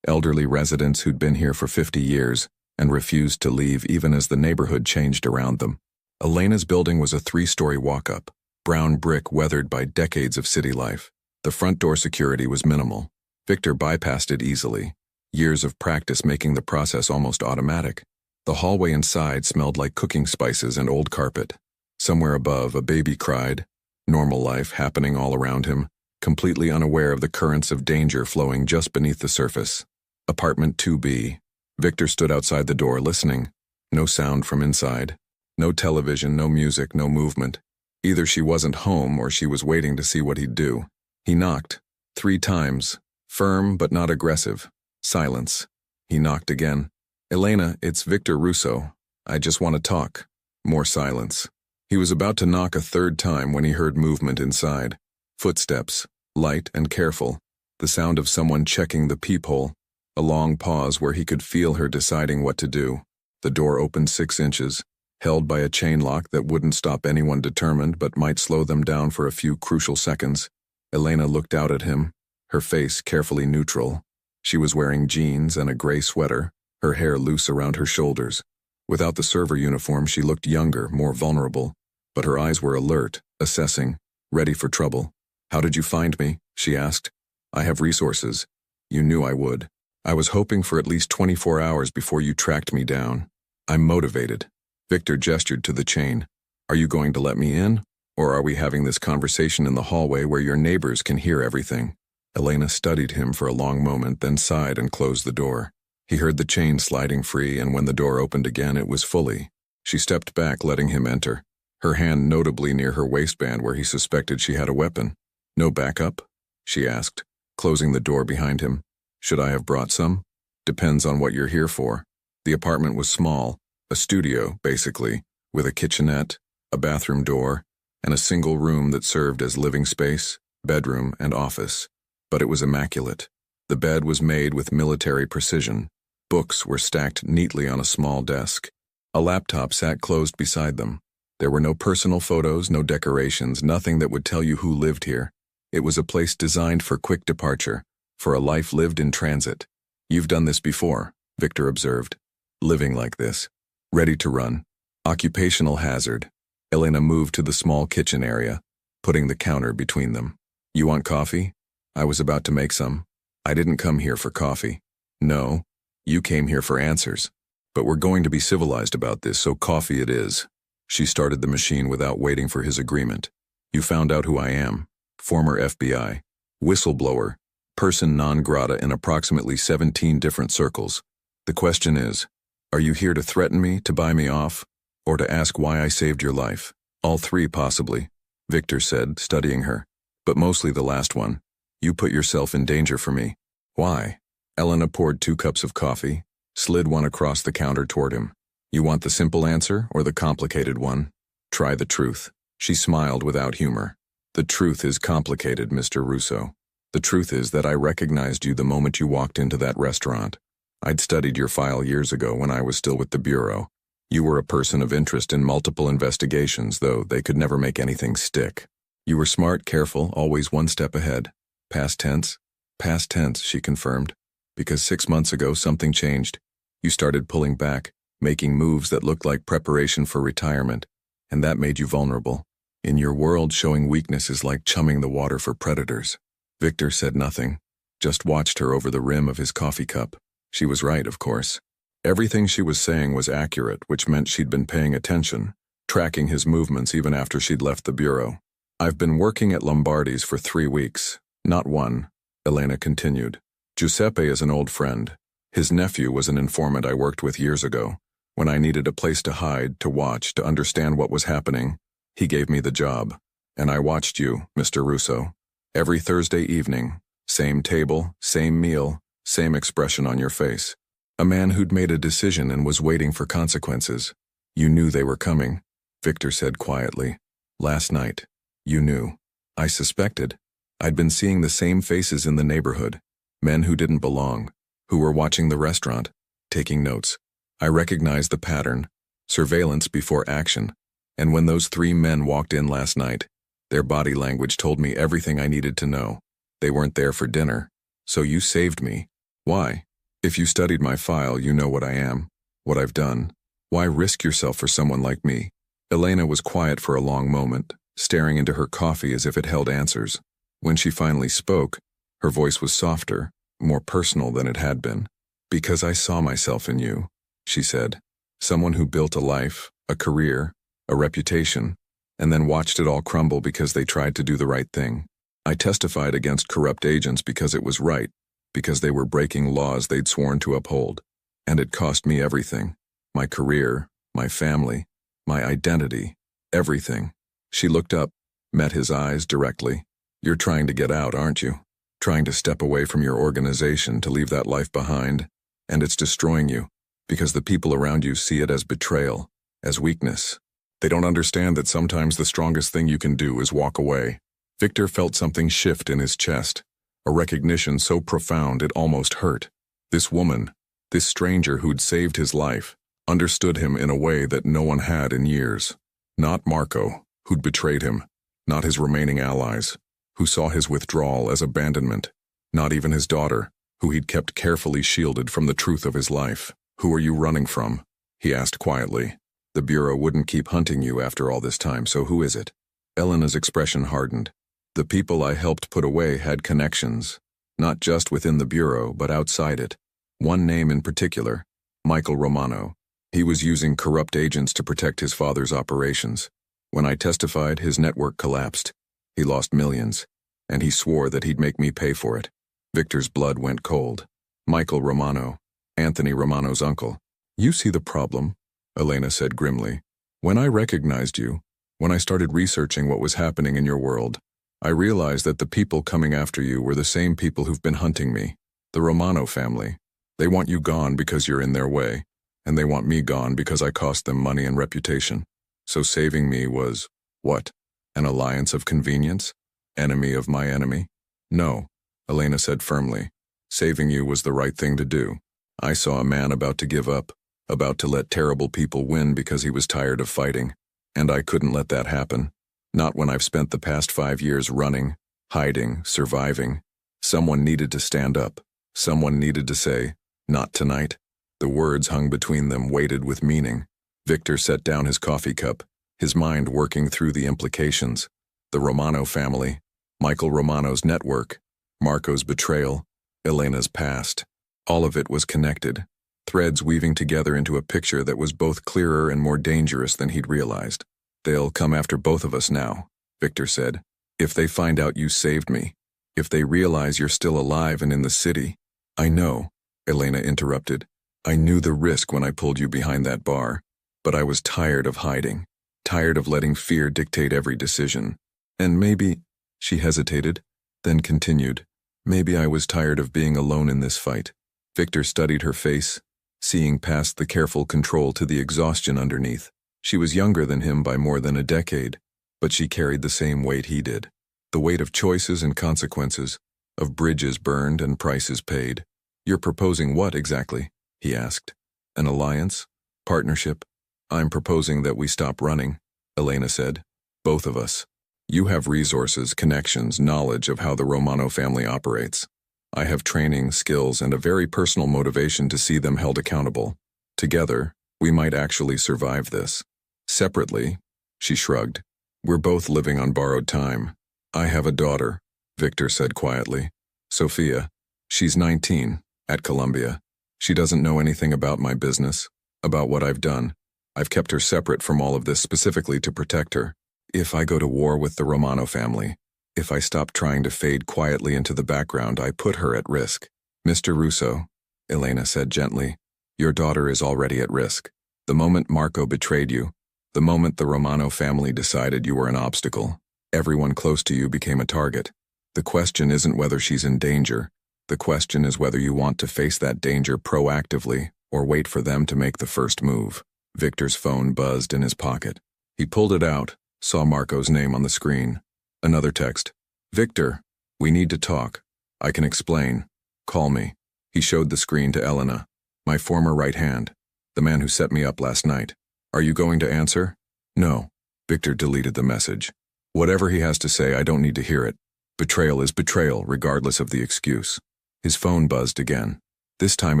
elderly residents who'd been here for 50 years and refused to leave even as the neighborhood changed around them. Elena's building was a 3-story walk-up, brown brick weathered by decades of city life. The front door security was minimal. Victor bypassed it easily, years of practice making the process almost automatic. The hallway inside smelled like cooking spices and old carpet. Somewhere above, a baby cried, normal life happening all around him, completely unaware of the currents of danger flowing just beneath the surface. Apartment 2B. Victor stood outside the door listening. No sound from inside. No television, no music, no movement. Either she wasn't home or she was waiting to see what he'd do. He knocked. 3 times. Firm but not aggressive. Silence. He knocked again. Elena, it's Victor Russo. I just want to talk. More silence. He was about to knock a 3rd time when he heard movement inside. Footsteps, light and careful. The sound of someone checking the peephole. A long pause where he could feel her deciding what to do. The door opened 6 inches, held by a chain lock that wouldn't stop anyone determined but might slow them down for a few crucial seconds. Elena looked out at him, her face carefully neutral. She was wearing jeans and a gray sweater, her hair loose around her shoulders. Without the server uniform, she looked younger, more vulnerable, but her eyes were alert, assessing, ready for trouble. How did you find me? She asked. I have resources. You knew I would. I was hoping for at least 24 hours before you tracked me down. I'm motivated. Victor gestured to the chain. Are you going to let me in? Or are we having this conversation in the hallway where your neighbors can hear everything? Elena studied him for a long moment, then sighed and closed the door. He heard the chain sliding free, and when the door opened again, it was fully. She stepped back, letting him enter, her hand notably near her waistband where he suspected she had a weapon. No backup? She asked, closing the door behind him. Should I have brought some? Depends on what you're here for. The apartment was small, a studio, basically, with a kitchenette, a bathroom door, and a single room that served as living space, bedroom, and office. But it was immaculate. The bed was made with military precision. Books were stacked neatly on a small desk. A laptop sat closed beside them. There were no personal photos, no decorations, nothing that would tell you who lived here. It was a place designed for quick departure, for a life lived in transit. You've done this before, Victor observed. Living like this. Ready to run. Occupational hazard. Elena moved to the small kitchen area, putting the counter between them. You want coffee? I was about to make some. I didn't come here for coffee. No, you came here for answers. But we're going to be civilized about this, so coffee it is. She started the machine without waiting for his agreement. You found out who I am. Former FBI. Whistleblower. Person non grata in approximately 17 different circles. The question is, are you here to threaten me, to buy me off, or to ask why I saved your life? All three, possibly, Victor said, studying her. But mostly the last one. You put yourself in danger for me. Why? Elena poured 2 cups of coffee, slid one across the counter toward him. You want the simple answer or the complicated one? Try the truth. She smiled without humor. The truth is complicated, Mr. Russo. The truth is that I recognized you the moment you walked into that restaurant. I'd studied your file years ago when I was still with the Bureau. You were a person of interest in multiple investigations, though they could never make anything stick. You were smart, careful, always one step ahead. Past tense? Past tense, she confirmed. Because 6 months ago something changed. You started pulling back, making moves that looked like preparation for retirement, and that made you vulnerable. In your world, showing weakness is like chumming the water for predators. Victor said nothing, just watched her over the rim of his coffee cup. She was right, of course. Everything she was saying was accurate, which meant she'd been paying attention, tracking his movements even after she'd left the Bureau. I've been working at Lombardi's for 3 weeks, not 1, Elena continued. Giuseppe is an old friend. His nephew was an informant I worked with years ago. When I needed a place to hide, to watch, to understand what was happening, he gave me the job. And I watched you, Mr. Russo. Every Thursday evening, same table, same meal, same expression on your face. A man who'd made a decision and was waiting for consequences. You knew they were coming, Victor said quietly. Last night, you knew. I suspected. I'd been seeing the same faces in the neighborhood. Men who didn't belong, who were watching the restaurant, taking notes. I recognized the pattern, surveillance before action, and when those 3 men walked in last night, their body language told me everything I needed to know. They weren't there for dinner, so you saved me. Why? If you studied my file, you know what I am, what I've done. Why risk yourself for someone like me? Elena was quiet for a long moment, staring into her coffee as if it held answers. When she finally spoke, her voice was softer, more personal than it had been. Because I saw myself in you, she said. Someone who built a life, a career, a reputation, and then watched it all crumble because they tried to do the right thing. I testified against corrupt agents because it was right, because they were breaking laws they'd sworn to uphold. And it cost me everything. My career, my family, my identity, everything. She looked up, met his eyes directly. You're trying to get out, aren't you? Trying to step away from your organization, to leave that life behind, and it's destroying you, because the people around you see it as betrayal, as weakness. They don't understand that sometimes the strongest thing you can do is walk away. Victor felt something shift in his chest, a recognition so profound it almost hurt. This woman, this stranger who'd saved his life, understood him in a way that no one had in years. Not Marco, who'd betrayed him, not his remaining allies, who saw his withdrawal as abandonment, not even his daughter, who he'd kept carefully shielded from the truth of his life. Who are you running from? He asked quietly. The Bureau wouldn't keep hunting you after all this time, so who is it? Elena's expression hardened. The people I helped put away had connections, not just within the Bureau, but outside it. One name in particular, Michael Romano. He was using corrupt agents to protect his father's operations. When I testified, his network collapsed. He lost millions, and he swore that he'd make me pay for it. Victor's blood went cold. Michael Romano, Anthony Romano's uncle. You see the problem, Elena said grimly. When I recognized you, when I started researching what was happening in your world, I realized that the people coming after you were the same people who've been hunting me, the Romano family. They want you gone because you're in their way, and they want me gone because I cost them money and reputation. So saving me was, what? An alliance of convenience? Enemy of my enemy? No, Elena said firmly. Saving you was the right thing to do. I saw a man about to give up, about to let terrible people win because he was tired of fighting, and I couldn't let that happen. Not when I've spent the past 5 years running, hiding, surviving. Someone needed to stand up. Someone needed to say, not tonight. The words hung between them, weighted with meaning. Victor set down his coffee cup, his mind working through the implications. The Romano family, Michael Romano's network, Marco's betrayal, Elena's past. All of it was connected, threads weaving together into a picture that was both clearer and more dangerous than he'd realized. "They'll come after both of us now," Victor said. "If they find out you saved me, if they realize you're still alive and in the city." "I know," Elena interrupted. "I knew the risk when I pulled you behind that bar, but I was tired of hiding, tired of letting fear dictate every decision. And maybe," she hesitated, then continued, "maybe I was tired of being alone in this fight." Victor studied her face, seeing past the careful control to the exhaustion underneath. She was younger than him by more than a decade, but she carried the same weight he did. The weight of choices and consequences, of bridges burned and prices paid. "You're proposing what exactly?" he asked. "An alliance? Partnership?" "I'm proposing that we stop running," Elena said. "Both of us. You have resources, connections, knowledge of how the Romano family operates. I have training, skills, and a very personal motivation to see them held accountable. Together, we might actually survive this. Separately," she shrugged, "we're both living on borrowed time. I have a daughter," Victor said quietly. "Sophia. She's 19, at Columbia. She doesn't know anything about my business, about what I've done. I've kept her separate from all of this specifically to protect her. If I go to war with the Romano family, if I stop trying to fade quietly into the background, I put her at risk." "Mr. Russo," Elena said gently, "your daughter is already at risk. The moment Marco betrayed you, the moment the Romano family decided you were an obstacle, everyone close to you became a target. The question isn't whether she's in danger. The question is whether you want to face that danger proactively or wait for them to make the first move." Victor's phone buzzed in his pocket. He pulled it out, saw Marco's name on the screen. Another text. "Victor, we need to talk. I can explain. Call me." He showed the screen to Elena. "My former right hand, the man who set me up last night. Are you going to answer?" "No." Victor deleted the message. "Whatever he has to say, I don't need to hear it. Betrayal is betrayal, regardless of the excuse." His phone buzzed again. This time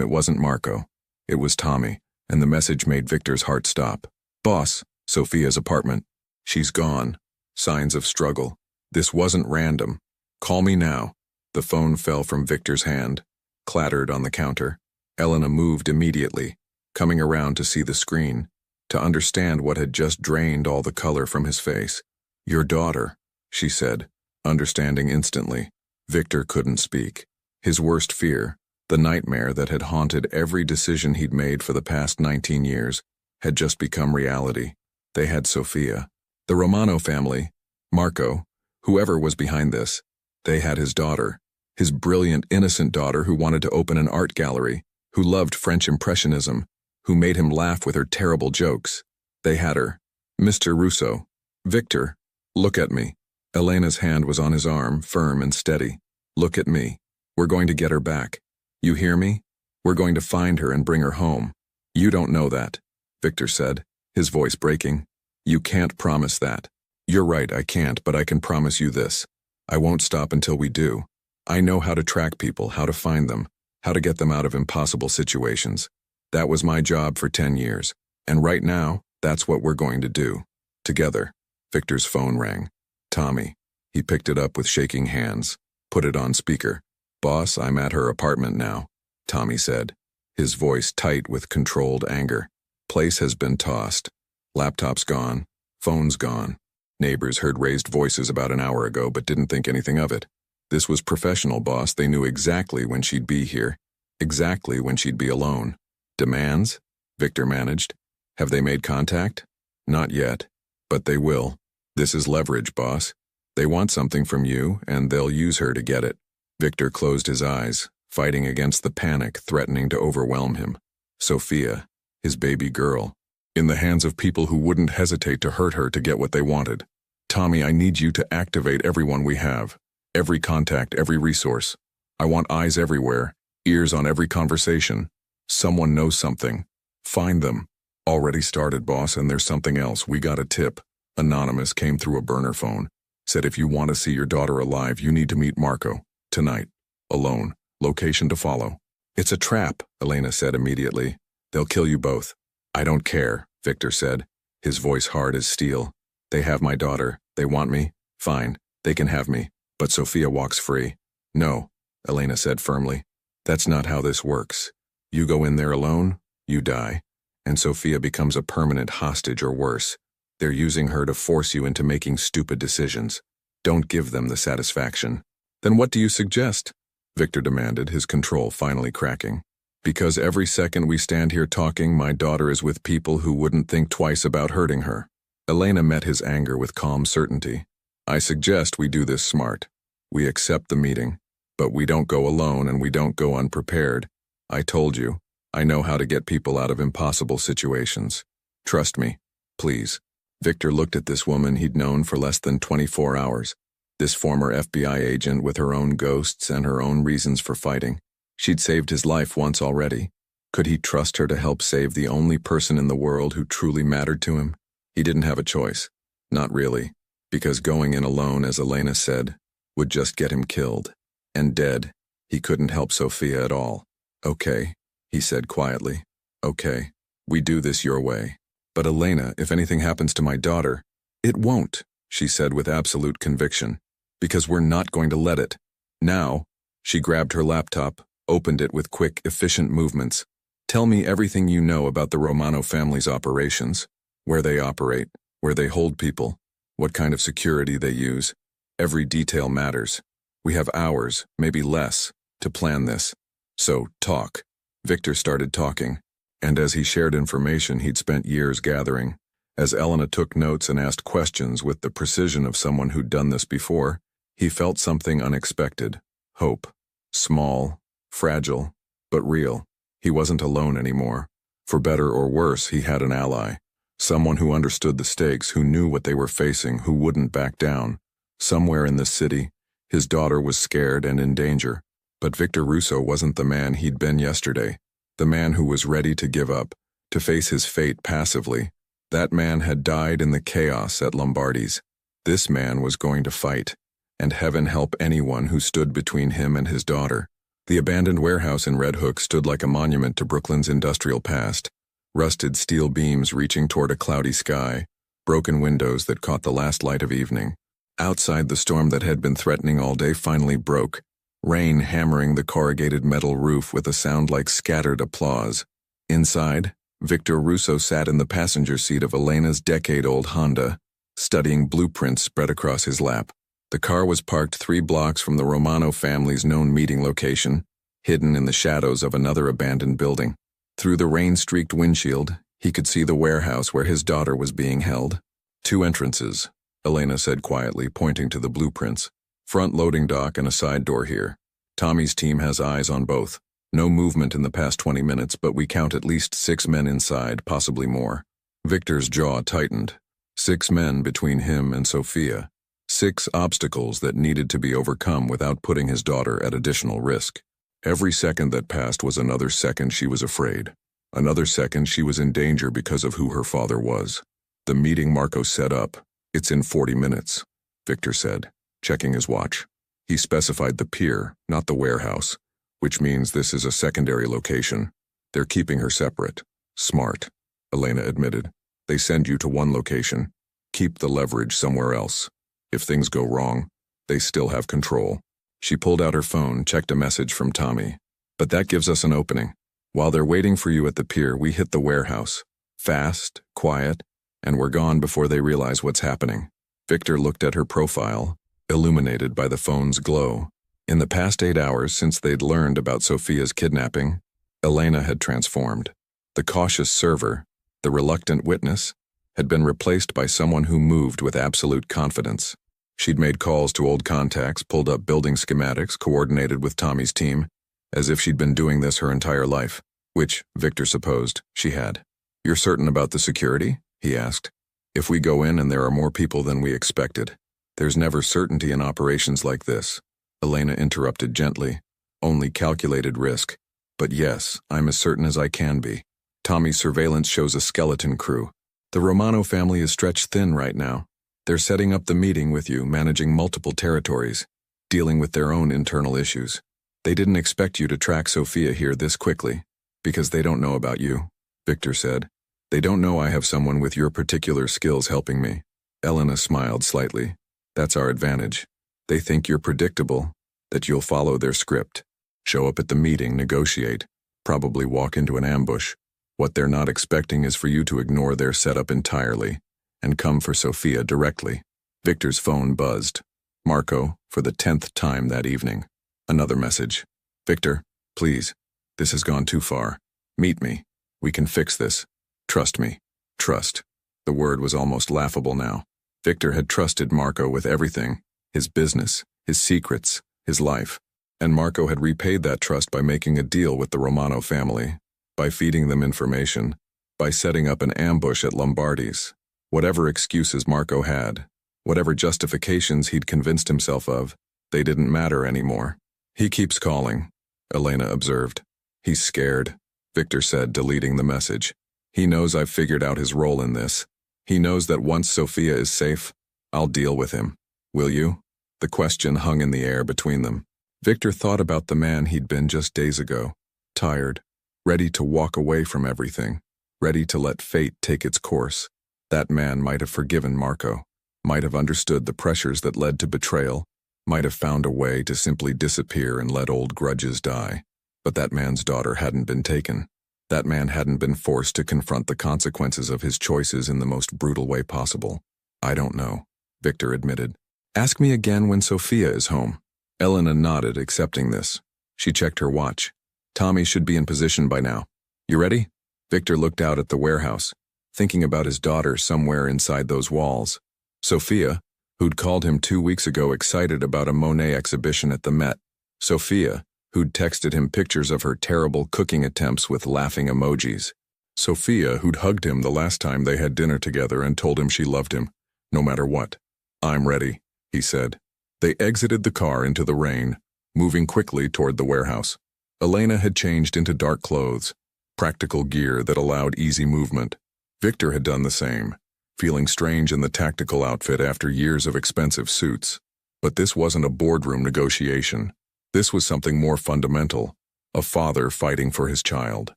it wasn't Marco. It was Tommy, and the message made Victor's heart stop. "Boss, Sophia's apartment. She's gone. Signs of struggle. This wasn't random. Call me now." The phone fell from Victor's hand, clattered on the counter. Elena moved immediately, coming around to see the screen, to understand what had just drained all the color from his face. "Your daughter," she said, understanding instantly. Victor couldn't speak. His worst fear, the nightmare that had haunted every decision he'd made for the past 19 years, had just become reality. They had Sophia. The Romano family, Marco, whoever was behind this, they had his daughter, his brilliant, innocent daughter who wanted to open an art gallery, who loved French Impressionism, who made him laugh with her terrible jokes. They had her. "Mr. Russo. Victor, look at me." Elena's hand was on his arm, firm and steady. "Look at me. We're going to get her back. You hear me? We're going to find her and bring her home." "You don't know that," Victor said, his voice breaking. "You can't promise that." "You're right, I can't, but I can promise you this. I won't stop until we do. I know how to track people, how to find them, how to get them out of impossible situations. That was my job for 10 years, and right now, that's what we're going to do. Together." Victor's phone rang. "Tommy." He picked it up with shaking hands, put it on speaker. "Boss, I'm at her apartment now," Tommy said, his voice tight with controlled anger. "Place has been tossed. Laptop's gone. Phone's gone. Neighbors heard raised voices about an hour ago but didn't think anything of it. This was professional, boss. They knew exactly when she'd be here, exactly when she'd be alone." "Demands?" Victor managed. "Have they made contact?" "Not yet, but they will. This is leverage, boss. They want something from you, and they'll use her to get it." Victor closed his eyes, fighting against the panic threatening to overwhelm him. Sophia, his baby girl, in the hands of people who wouldn't hesitate to hurt her to get what they wanted. "Tommy, I need you to activate everyone we have. Every contact, every resource. I want eyes everywhere, ears on every conversation. Someone knows something. Find them." "Already started, boss, and there's something else. We got a tip. Anonymous came through a burner phone. Said if you want to see your daughter alive, you need to meet Marco. Tonight. Alone. Location to follow." "It's a trap," Elena said immediately. "They'll kill you both." "I don't care," Victor said, his voice hard as steel. They have my daughter. They want me. Fine, they can have me. But Sophia walks free. No, Elena said firmly. That's not how this works. You go in there alone, you die. And Sophia becomes a permanent hostage or worse. They're using her to force you into making stupid decisions. Don't give them the satisfaction. Then what do you suggest? Victor demanded, his control finally cracking. Because every second we stand here talking, my daughter is with people who wouldn't think twice about hurting her. Elena met his anger with calm certainty. I suggest we do this smart. We accept the meeting, but we don't go alone and we don't go unprepared. I told you, I know how to get people out of impossible situations. Trust me, please. Victor looked at this woman he'd known for less than 24 hours. This former FBI agent with her own ghosts and her own reasons for fighting. She'd saved his life once already. Could he trust her to help save the only person in the world who truly mattered to him? He didn't have a choice. Not really. Because going in alone, as Elena said, would just get him killed. And dead. He couldn't help Sophia at all. Okay, he said quietly. Okay, we do this your way. But Elena, if anything happens to my daughter, it won't, she said with absolute conviction. Because we're not going to let it. Now, she grabbed her laptop, opened it with quick, efficient movements. Tell me everything you know about the Romano family's operations. Where they operate, where they hold people, what kind of security they use. Every detail matters. We have hours, maybe less, to plan this. So, talk. Victor started talking, and as he shared information he'd spent years gathering, as Elena took notes and asked questions with the precision of someone who'd done this before, he felt something unexpected. Hope. Small, fragile, but real. He wasn't alone anymore. For better or worse, he had an ally. Someone who understood the stakes, who knew what they were facing, who wouldn't back down. Somewhere in this city, his daughter was scared and in danger. But Victor Russo wasn't the man he'd been yesterday. The man who was ready to give up, to face his fate passively. That man had died in the chaos at Lombardi's. This man was going to fight. And heaven help anyone who stood between him and his daughter. The abandoned warehouse in Red Hook stood like a monument to Brooklyn's industrial past. Rusted steel beams reaching toward a cloudy sky, broken windows that caught the last light of evening. Outside, the storm that had been threatening all day finally broke, rain hammering the corrugated metal roof with a sound like scattered applause. Inside, Victor Russo sat in the passenger seat of Elena's decade-old Honda, studying blueprints spread across his lap. The car was parked 3 blocks from the Romano family's known meeting location, hidden in the shadows of another abandoned building. Through the rain-streaked windshield, he could see the warehouse where his daughter was being held. 2 entrances, Elena said quietly, pointing to the blueprints. Front loading dock and a side door here. Tommy's team has eyes on both. No movement in the past 20 minutes, but we count at least 6 men inside, possibly more. Victor's jaw tightened. 6 men between him and Sophia. 6 obstacles that needed to be overcome without putting his daughter at additional risk. Every second that passed was another second she was afraid. Another second she was in danger because of who her father was. The meeting Marco set up. It's in 40 minutes, Victor said, checking his watch. He specified the pier, not the warehouse, which means this is a secondary location. They're keeping her separate. Smart, Elena admitted. They send you to one location. Keep the leverage somewhere else. If things go wrong, they still have control. She pulled out her phone, checked a message from Tommy. But that gives us an opening. While they're waiting for you at the pier, we hit the warehouse. Fast, quiet, and we're gone before they realize what's happening. Victor looked at her profile, illuminated by the phone's glow. In the past 8 hours since they'd learned about Sophia's kidnapping, Elena had transformed. The cautious server, the reluctant witness, had been replaced by someone who moved with absolute confidence. She'd made calls to old contacts, pulled up building schematics, coordinated with Tommy's team, as if she'd been doing this her entire life, which, Victor supposed, she had. You're certain about the security? He asked. If we go in and there are more people than we expected. There's never certainty in operations like this. Elena interrupted gently. Only calculated risk. But yes, I'm as certain as I can be. Tommy's surveillance shows a skeleton crew. The Romano family is stretched thin right now. They're setting up the meeting with you, managing multiple territories, dealing with their own internal issues. They didn't expect you to track Sophia here this quickly, because they don't know about you, Victor said. They don't know I have someone with your particular skills helping me. Elena smiled slightly. That's our advantage. They think you're predictable, that you'll follow their script. Show up at the meeting, negotiate, probably walk into an ambush. What they're not expecting is for you to ignore their setup entirely and come for Sophia directly. Victor's phone buzzed. Marco, for the 10th time that evening. Another message. Victor, please. This has gone too far. Meet me. We can fix this. Trust me. Trust. The word was almost laughable now. Victor had trusted Marco with everything. His business, his secrets, his life. And Marco had repaid that trust by making a deal with the Romano family, by feeding them information, by setting up an ambush at Lombardi's. Whatever excuses Marco had, whatever justifications he'd convinced himself of, they didn't matter anymore. He keeps calling, Elena observed. He's scared, Victor said, deleting the message. He knows I've figured out his role in this. He knows that once Sophia is safe, I'll deal with him. Will you? The question hung in the air between them. Victor thought about the man he'd been just days ago, tired, ready to walk away from everything, ready to let fate take its course. That man might have forgiven Marco, might have understood the pressures that led to betrayal, might have found a way to simply disappear and let old grudges die. But that man's daughter hadn't been taken. That man hadn't been forced to confront the consequences of his choices in the most brutal way possible. I don't know, Victor admitted. Ask me again when Sophia is home. Elena nodded, accepting this. She checked her watch. Tommy should be in position by now. You ready? Victor looked out at the warehouse, thinking about his daughter somewhere inside those walls. Sophia, who'd called him 2 weeks ago excited about a Monet exhibition at the Met. Sophia, who'd texted him pictures of her terrible cooking attempts with laughing emojis. Sophia, who'd hugged him the last time they had dinner together and told him she loved him, no matter what. I'm ready, he said. They exited the car into the rain, moving quickly toward the warehouse. Elena had changed into dark clothes, practical gear that allowed easy movement. Victor had done the same, feeling strange in the tactical outfit after years of expensive suits. But this wasn't a boardroom negotiation. This was something more fundamental, a father fighting for his child.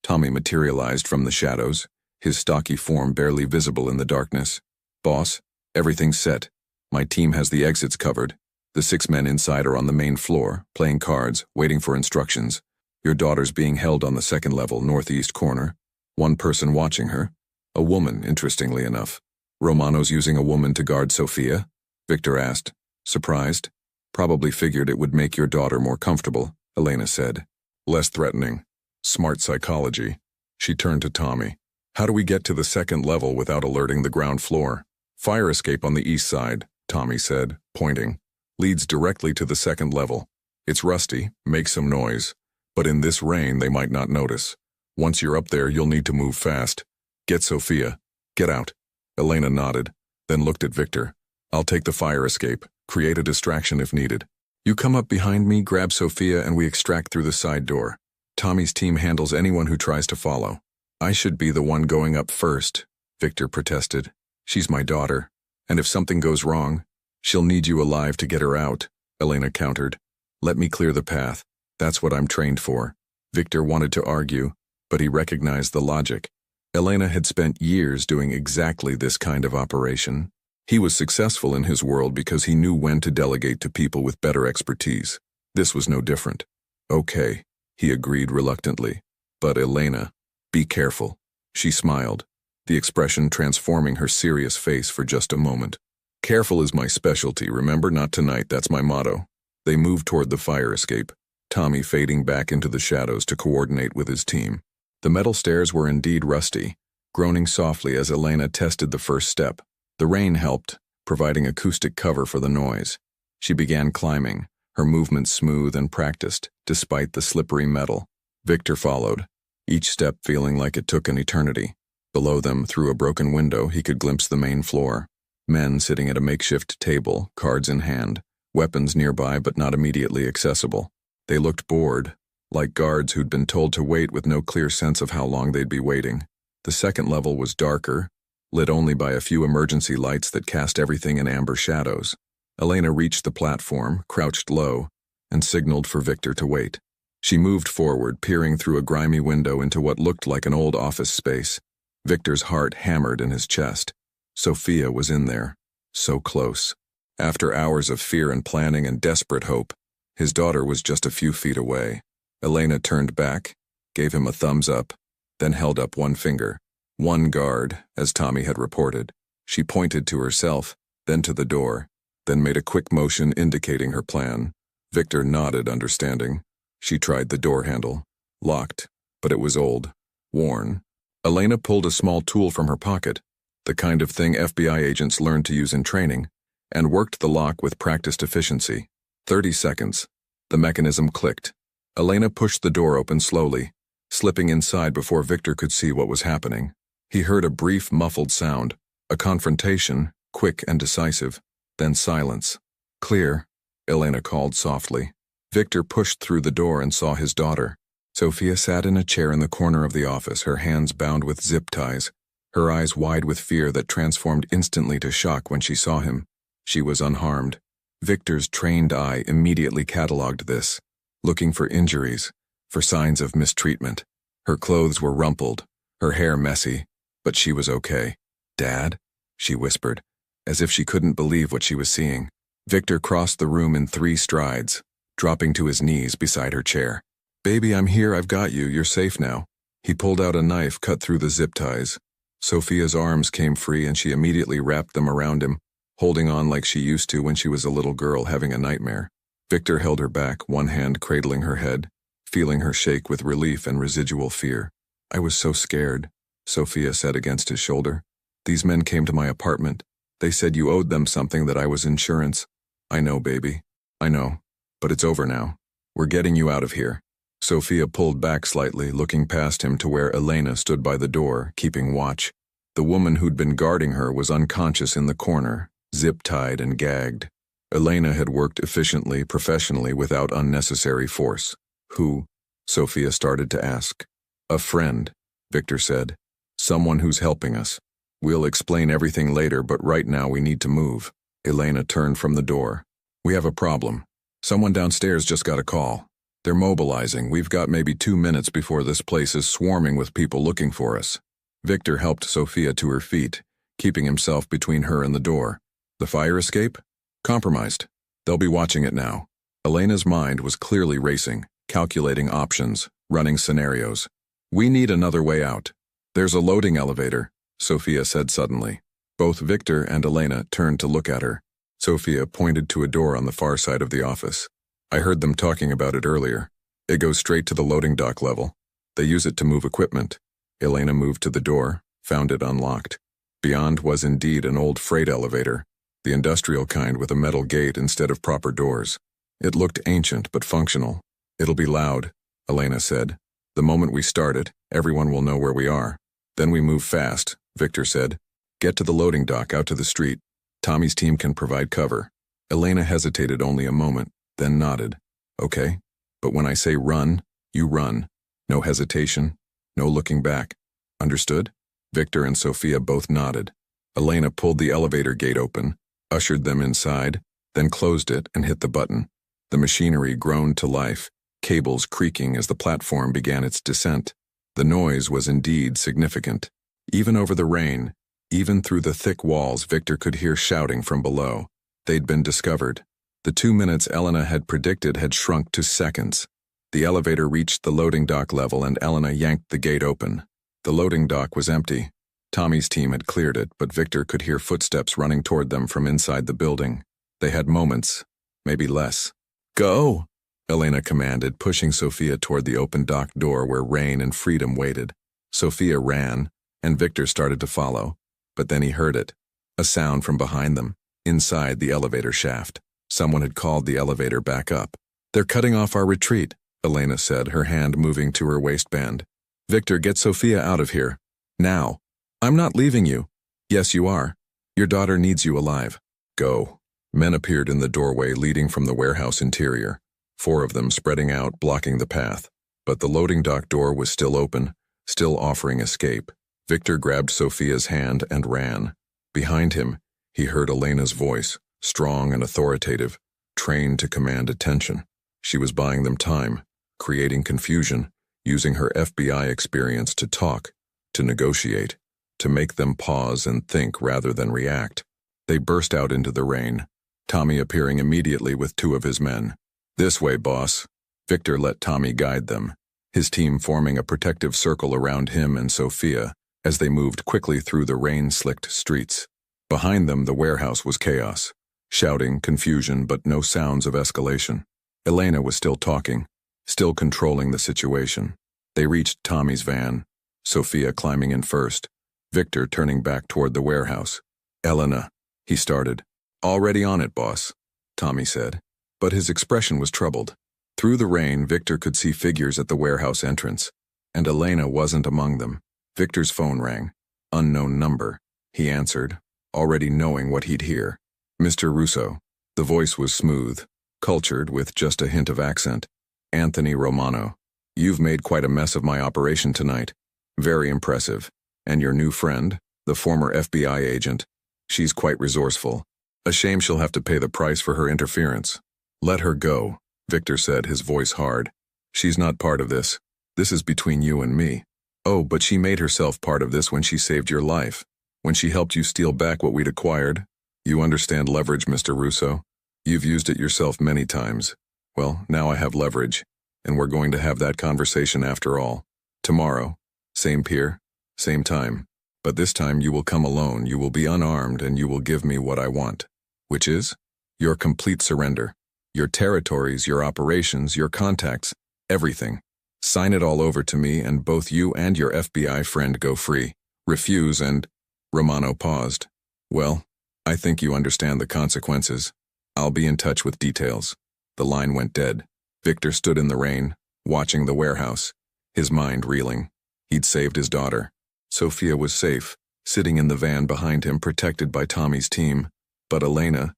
Tommy materialized from the shadows, his stocky form barely visible in the darkness. Boss, everything's set. My team has the exits covered. The 6 men inside are on the main floor, playing cards, waiting for instructions. Your daughter's being held on the 2nd level, northeast corner. 1 person watching her. A woman, interestingly enough. Romano's using a woman to guard Sophia? Victor asked, surprised. Probably figured it would make your daughter more comfortable, Elena said. Less threatening. Smart psychology. She turned to Tommy. How do we get to the 2nd level without alerting the ground floor? Fire escape on the east side, Tommy said, pointing. Leads directly to the 2nd level. It's rusty, makes some noise, but in this rain they might not notice. Once you're up there, you'll need to move fast. Get Sophia. Get out. Elena nodded, then looked at Victor. I'll take the fire escape, create a distraction if needed. You come up behind me, grab Sophia, and we extract through the side door. Tommy's team handles anyone who tries to follow. I should be the one going up first, Victor protested. She's my daughter, and if something goes wrong, she'll need you alive to get her out, Elena countered. Let me clear the path. That's what I'm trained for. Victor wanted to argue, but he recognized the logic. Elena had spent years doing exactly this kind of operation. He was successful in his world because he knew when to delegate to people with better expertise. This was no different. Okay, he agreed reluctantly. But Elena, be careful. She smiled, the expression transforming her serious face for just a moment. Careful is my specialty, remember? Not tonight, that's my motto. They moved toward the fire escape, Tommy fading back into the shadows to coordinate with his team. The metal stairs were indeed rusty, groaning softly as Elena tested the first step. The rain helped, providing acoustic cover for the noise. She began climbing, her movements smooth and practiced, despite the slippery metal. Victor followed, each step feeling like it took an eternity. Below them, through a broken window, he could glimpse the main floor. Men sitting at a makeshift table, cards in hand, weapons nearby but not immediately accessible. They looked bored, like guards who'd been told to wait with no clear sense of how long they'd be waiting. The 2nd level was darker, lit only by a few emergency lights that cast everything in amber shadows. Elena reached the platform, crouched low, and signaled for Victor to wait. She moved forward, peering through a grimy window into what looked like an old office space. Victor's heart hammered in his chest. Sophia was in there, So close. After hours of fear and planning and desperate hope, his daughter was just a few feet away. Elena turned back, gave him a thumbs up, then held up one finger. One guard, as Tommy had reported. She pointed to herself, then to the door, then made a quick motion indicating her plan. Victor nodded, understanding. She tried the door handle. Locked, but it was old, worn. Elena pulled a small tool from her pocket, the kind of thing FBI agents learned to use in training, and worked the lock with practiced efficiency. 30 seconds. The mechanism clicked. Elena pushed the door open slowly, slipping inside before Victor could see what was happening. He heard a brief, muffled sound, a confrontation, quick and decisive, then silence. Clear, Elena called softly. Victor pushed through the door and saw his daughter. Sophia sat in a chair in the corner of the office, her hands bound with zip ties, her eyes wide with fear that transformed instantly to shock when she saw him. She was unharmed. Victor's trained eye immediately cataloged this, looking for injuries, for signs of mistreatment. Her clothes were rumpled, her hair messy, but she was okay. "Dad?" she whispered, as if she couldn't believe what she was seeing. Victor crossed the room in 3 strides, dropping to his knees beside her chair. "Baby, I'm here, I've got you, you're safe now." He pulled out a knife cut through the zip ties. Sophia's arms came free and she immediately wrapped them around him, holding on like she used to when she was a little girl having a nightmare. Victor held her back, one hand cradling her head, feeling her shake with relief and residual fear. "I was so scared," Sophia said against his shoulder. "These men came to my apartment. They said you owed them something, that I was insurance." "I know, baby. I know. But it's over now. We're getting you out of here." Sophia pulled back slightly, looking past him to where Elena stood by the door, keeping watch. The woman who'd been guarding her was unconscious in the corner, zip-tied and gagged. Elena had worked efficiently, professionally, without unnecessary force. "Who?" Sophia started to ask. "A friend," Victor said. "Someone who's helping us. We'll explain everything later, but right now we need to move." Elena turned from the door. "We have a problem. Someone downstairs just got a call. They're mobilizing. We've got maybe 2 minutes before this place is swarming with people looking for us." Victor helped Sophia to her feet, keeping himself between her and the door. "The fire escape? Compromised. They'll be watching it now." Elena's mind was clearly racing, calculating options, running scenarios. "We need another way out." "There's a loading elevator," Sophia said suddenly. Both Victor and Elena turned to look at her. Sophia pointed to a door on the far side of the office. "I heard them talking about it earlier. It goes straight to the loading dock level. They use it to move equipment." Elena moved to the door, found it unlocked. Beyond was indeed an old freight elevator, the industrial kind with a metal gate instead of proper doors. It looked ancient but functional. "It'll be loud," Elena said. "The moment we start it, everyone will know where we are. Then we move fast," Victor said. "Get to the loading dock out to the street. Tommy's team can provide cover." Elena hesitated only a moment, then nodded. "Okay, but when I say run, you run. No hesitation, no looking back. Understood?" Victor and Sophia both nodded. Elena pulled the elevator gate open, ushered them inside, then closed it and hit the button. The machinery groaned to life, cables creaking as the platform began its descent. The noise was indeed significant. Even over the rain, even through the thick walls, Victor could hear shouting from below. They'd been discovered. The 2 minutes Elena had predicted had shrunk to seconds. The elevator reached the loading dock level and Elena yanked the gate open. The loading dock was empty. Tommy's team had cleared it, but Victor could hear footsteps running toward them from inside the building. They had moments, maybe less. "Go!" Elena commanded, pushing Sophia toward the open dock door where rain and freedom waited. Sophia ran, and Victor started to follow. But then he heard it. A sound from behind them, inside the elevator shaft. Someone had called the elevator back up. "They're cutting off our retreat," Elena said, her hand moving to her waistband. "Victor, get Sophia out of here. Now." "I'm not leaving you." "Yes, you are. Your daughter needs you alive." "Go." Men appeared in the doorway leading from the warehouse interior, 4 of them spreading out, blocking the path. But the loading dock door was still open, still offering escape. Victor grabbed Sophia's hand and ran. Behind him, he heard Elena's voice, strong and authoritative, trained to command attention. She was buying them time, creating confusion, using her FBI experience to talk, to negotiate, to make them pause and think rather than react. They burst out into the rain, Tommy appearing immediately with two of his men. "This way, boss." Victor let Tommy guide them, his team forming a protective circle around him and Sophia as they moved quickly through the rain-slicked streets. Behind them, the warehouse was chaos. Shouting, confusion, but no sounds of escalation. Elena was still talking, still controlling the situation. They reached Tommy's van, Sophia climbing in first, Victor turning back toward the warehouse. "Elena," he started. "Already on it, boss," Tommy said, but his expression was troubled. Through the rain, Victor could see figures at the warehouse entrance, and Elena wasn't among them. Victor's phone rang. Unknown number. He answered, already knowing what he'd hear. "Mr. Russo." The voice was smooth, cultured with just a hint of accent. "Anthony Romano. You've made quite a mess of my operation tonight. Very impressive. And your new friend, the former FBI agent. She's quite resourceful. A shame she'll have to pay the price for her interference." "Let her go," Victor said, his voice hard. "She's not part of this. This is between you and me." "Oh, but she made herself part of this when she saved your life. When she helped you steal back what we'd acquired. You understand leverage, Mr. Russo. You've used it yourself many times. Well, now I have leverage, and we're going to have that conversation after all. Tomorrow, same pier, same time. But this time you will come alone, you will be unarmed, and you will give me what I want. Which is? Your complete surrender. Your territories, your operations, your contacts, everything. Sign it all over to me, and both you and your FBI friend go free. Refuse and—" Romano paused. "Well, I think you understand the consequences. I'll be in touch with details." The line went dead. Victor stood in the rain, watching the warehouse, his mind reeling. He'd saved his daughter. Sophia was safe, sitting in the van behind him, protected by Tommy's team. But Elena,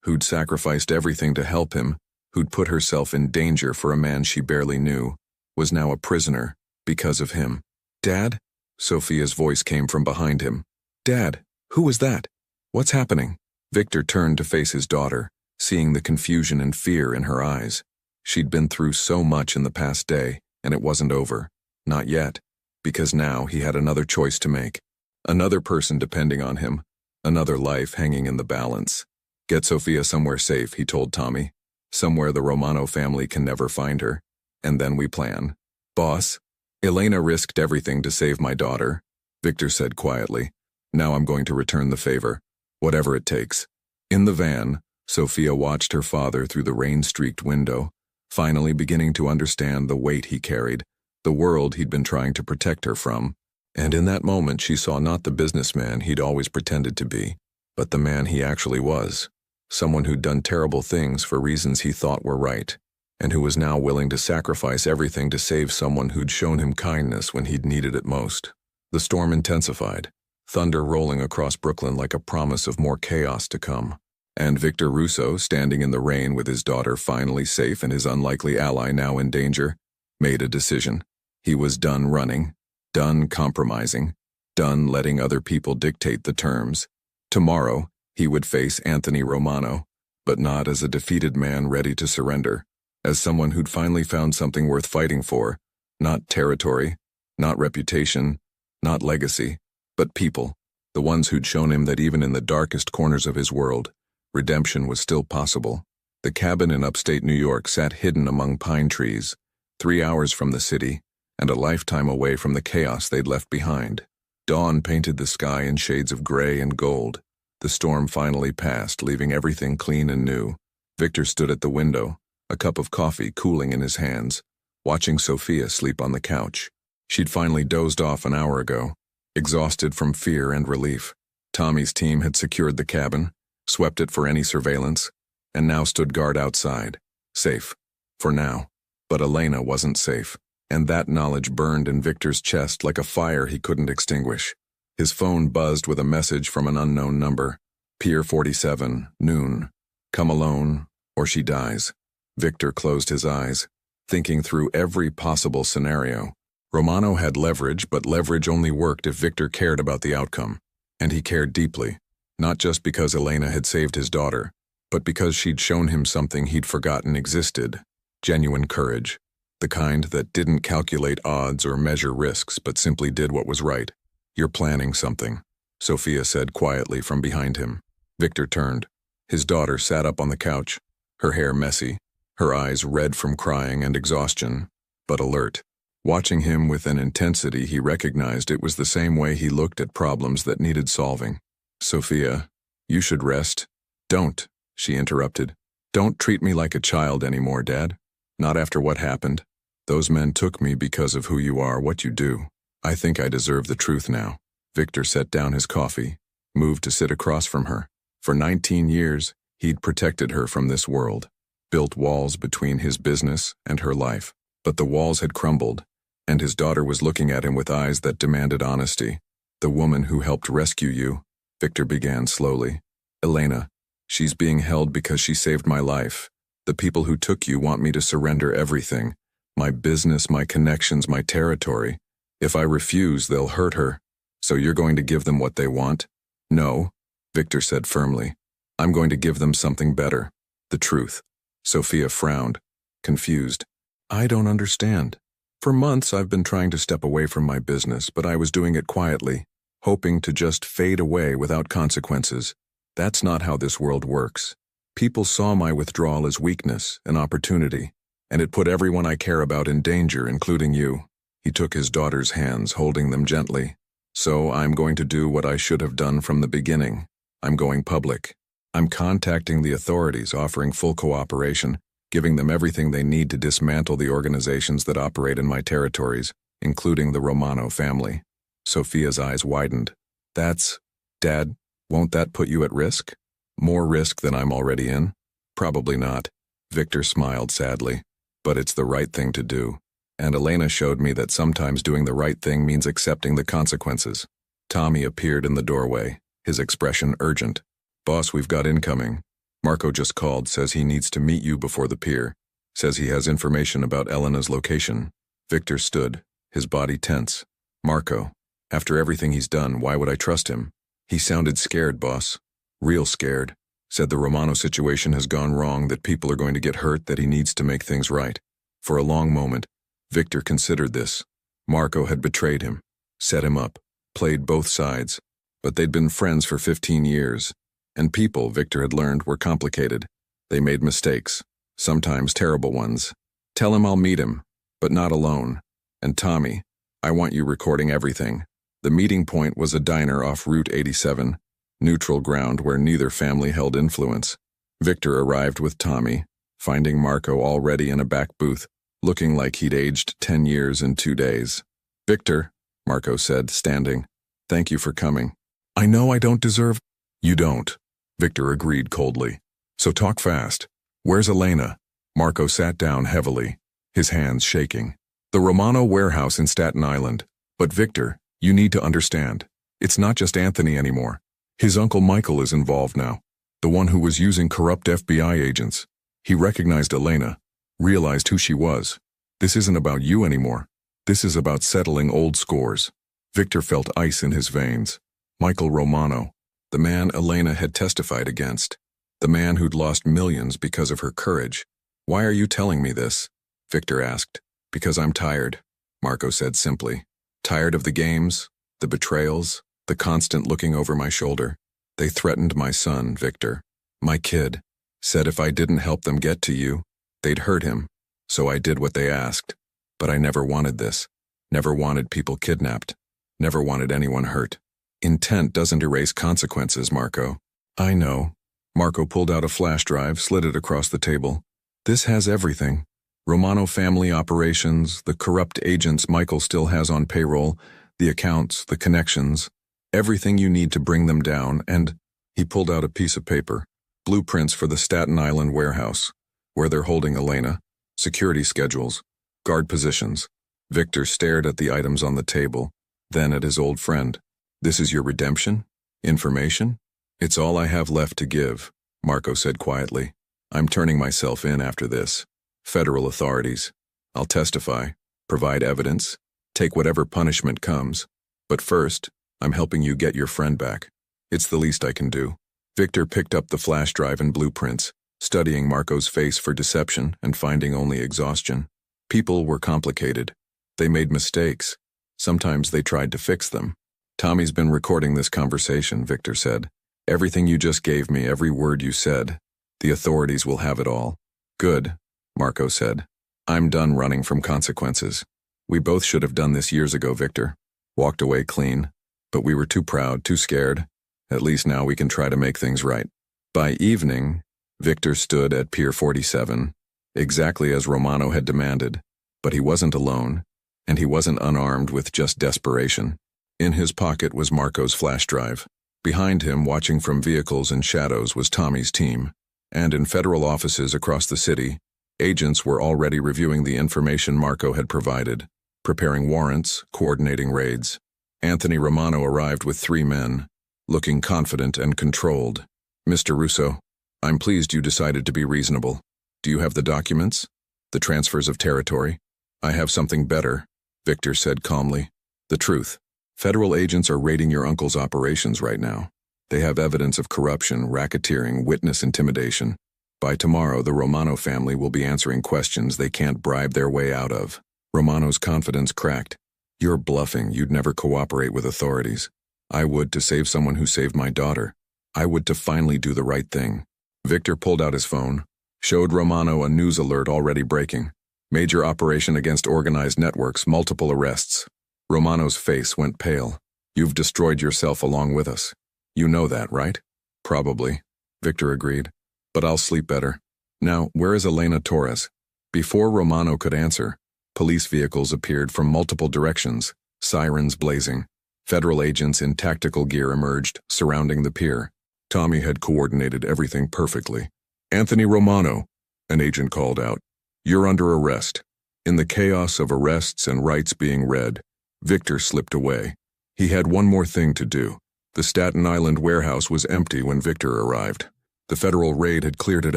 who'd sacrificed everything to help him, who'd put herself in danger for a man she barely knew, was now a prisoner because of him. "Dad?" Sophia's voice came from behind him. "Dad, who was that? What's happening?" Victor turned to face his daughter, seeing the confusion and fear in her eyes. She'd been through so much in the past day, and it wasn't over. Not yet, because now he had another choice to make. Another person depending on him, another life hanging in the balance. "Get Sophia somewhere safe," he told Tommy. "Somewhere the Romano family can never find her. And then we plan." "Boss, Elena risked everything to save my daughter," Victor said quietly. "Now I'm going to return the favor, whatever it takes." In the van, Sophia watched her father through the rain-streaked window, finally beginning to understand the weight he carried, the world he'd been trying to protect her from. And in that moment she saw not the businessman he'd always pretended to be, but the man he actually was. Someone who'd done terrible things for reasons he thought were right, and who was now willing to sacrifice everything to save someone who'd shown him kindness when he'd needed it most. The storm intensified, thunder rolling across Brooklyn like a promise of more chaos to come. And Victor Russo, standing in the rain with his daughter finally safe and his unlikely ally now in danger, made a decision. He was done running, done compromising, done letting other people dictate the terms. Tomorrow, he would face Anthony Romano, but not as a defeated man ready to surrender, as someone who'd finally found something worth fighting for, not territory, not reputation, not legacy, but people, the ones who'd shown him that even in the darkest corners of his world, redemption was still possible. The cabin in upstate New York sat hidden among pine trees, 3 hours from the city, and a lifetime away from the chaos they'd left behind. Dawn painted the sky in shades of gray and gold. The storm finally passed, leaving everything clean and new. Victor stood at the window, a cup of coffee cooling in his hands, watching Sophia sleep on the couch. She'd finally dozed off an hour ago, exhausted from fear and relief. Tommy's team had secured the cabin, swept it for any surveillance, and now stood guard outside, safe, for now. But Elena wasn't safe, and that knowledge burned in Victor's chest like a fire he couldn't extinguish. His phone buzzed with a message from an unknown number. Pier 47, noon. Come alone, or she dies. Victor closed his eyes, thinking through every possible scenario. Romano had leverage, but leverage only worked if Victor cared about the outcome. And he cared deeply, not just because Elena had saved his daughter, but because she'd shown him something he'd forgotten existed. Genuine courage. The kind that didn't calculate odds or measure risks, but simply did what was right. "You're planning something," Sophia said quietly from behind him. Victor turned. His daughter sat up on the couch, her hair messy, her eyes red from crying and exhaustion, but alert. Watching him with an intensity he recognized it was the same way he looked at problems that needed solving. Sophia, you should rest. Don't, she interrupted. Don't treat me like a child anymore, Dad. Not after what happened. Those men took me because of who you are, what you do. I think I deserve the truth now. Victor set down his coffee, moved to sit across from her. For 19 years, he'd protected her from this world, built walls between his business and her life. But the walls had crumbled, and his daughter was looking at him with eyes that demanded honesty. The woman who helped rescue you, Victor began slowly. Elena, she's being held because she saved my life. The people who took you want me to surrender everything. My business, my connections, my territory. If I refuse, they'll hurt her. So you're going to give them what they want? No, Victor said firmly. I'm going to give them something better. The truth. Sophia frowned, confused. I don't understand. For months I've been trying to step away from my business, but I was doing it quietly, hoping to just fade away without consequences. That's not how this world works. People saw my withdrawal as weakness, an opportunity, and it put everyone I care about in danger, including you. He took his daughter's hands, holding them gently. So I'm going to do what I should have done from the beginning. I'm going public. I'm contacting the authorities, offering full cooperation, giving them everything they need to dismantle the organizations that operate in my territories, including the Romano family. Sophia's eyes widened. Dad, won't that put you at risk? More risk than I'm already in? Probably not. Victor smiled sadly. But it's the right thing to do. And Elena showed me that sometimes doing the right thing means accepting the consequences. Tommy appeared in the doorway, his expression urgent. Boss, we've got incoming. Marco just called, says he needs to meet you before the pier. Says he has information about Elena's location. Victor stood, his body tense. Marco, after everything he's done, why would I trust him? He sounded scared, boss. Real scared. Said the Romano situation has gone wrong, that people are going to get hurt, that he needs to make things right. For a long moment, Victor considered this. Marco had betrayed him, set him up, played both sides. But they'd been friends for 15 years. And people, Victor had learned, were complicated. They made mistakes, sometimes terrible ones. Tell him I'll meet him, but not alone. And Tommy, I want you recording everything. The meeting point was a diner off Route 87, neutral ground where neither family held influence. Victor arrived with Tommy, finding Marco already in a back booth, looking like he'd aged 10 years in 2 days. Victor, Marco said, standing, thank you for coming. I know I don't deserve. You don't, Victor agreed coldly. So talk fast. Where's Elena? Marco sat down heavily, his hands shaking. The Romano warehouse in Staten Island. But Victor, you need to understand. It's not just Anthony anymore. His uncle Michael is involved now. The one who was using corrupt FBI agents. He recognized Elena, realized who she was. This isn't about you anymore. This is about settling old scores. Victor felt ice in his veins. Michael Romano, the man Elena had testified against. The man who'd lost millions because of her courage. Why are you telling me this? Victor asked. Because I'm tired, Marco said simply. Tired of the games, the betrayals, the constant looking over my shoulder. They threatened my son, Victor. My kid. Said if I didn't help them get to you, they'd hurt him. So I did what they asked. But I never wanted this. Never wanted people kidnapped. Never wanted anyone hurt. Intent doesn't erase consequences, Marco. I know. Marco pulled out a flash drive, slid it across the table. This has everything. Romano family operations, the corrupt agents Michael still has on payroll, the accounts, the connections, everything you need to bring them down, and he pulled out a piece of paper, blueprints for the Staten Island warehouse, where they're holding Elena, security schedules, guard positions. Victor stared at the items on the table, then at his old friend. This is your redemption? Information? It's all I have left to give, Marco said quietly. I'm turning myself in after this. Federal authorities. I'll testify, provide evidence, take whatever punishment comes. But first, I'm helping you get your friend back. It's the least I can do. Victor picked up the flash drive and blueprints, studying Marco's face for deception and finding only exhaustion. People were complicated. They made mistakes. Sometimes they tried to fix them. Tommy's been recording this conversation, Victor said. Everything you just gave me, every word you said. The authorities will have it all. Good, Marco said. I'm done running from consequences. We both should have done this years ago, Victor. Walked away clean. But we were too proud, too scared. At least now we can try to make things right. By evening, Victor stood at Pier 47, exactly as Romano had demanded. But he wasn't alone, and he wasn't unarmed with just desperation. In his pocket was Marco's flash drive. Behind him, watching from vehicles and shadows, was Tommy's team. And in federal offices across the city, agents were already reviewing the information Marco had provided, preparing warrants, coordinating raids. Anthony Romano arrived with 3 men, looking confident and controlled. Mr. Russo, I'm pleased you decided to be reasonable. Do you have the documents? The transfers of territory? I have something better, Victor said calmly. The truth. Federal agents are raiding your uncle's operations right now. They have evidence of corruption, racketeering, witness intimidation. By tomorrow, the Romano family will be answering questions they can't bribe their way out of. Romano's confidence cracked. You're bluffing. You'd never cooperate with authorities. I would to save someone who saved my daughter. I would to finally do the right thing. Victor pulled out his phone, showed Romano a news alert already breaking. Major operation against organized networks, multiple arrests. Romano's face went pale. You've destroyed yourself along with us. You know that, right? Probably, Victor agreed. But I'll sleep better. Now, where is Elena Torres? Before Romano could answer, police vehicles appeared from multiple directions, sirens blazing. Federal agents in tactical gear emerged, surrounding the pier. Tommy had coordinated everything perfectly. Anthony Romano, an agent called out. You're under arrest. In the chaos of arrests and rights being read, Victor slipped away. He had one more thing to do. The Staten Island warehouse was empty when Victor arrived. The federal raid had cleared it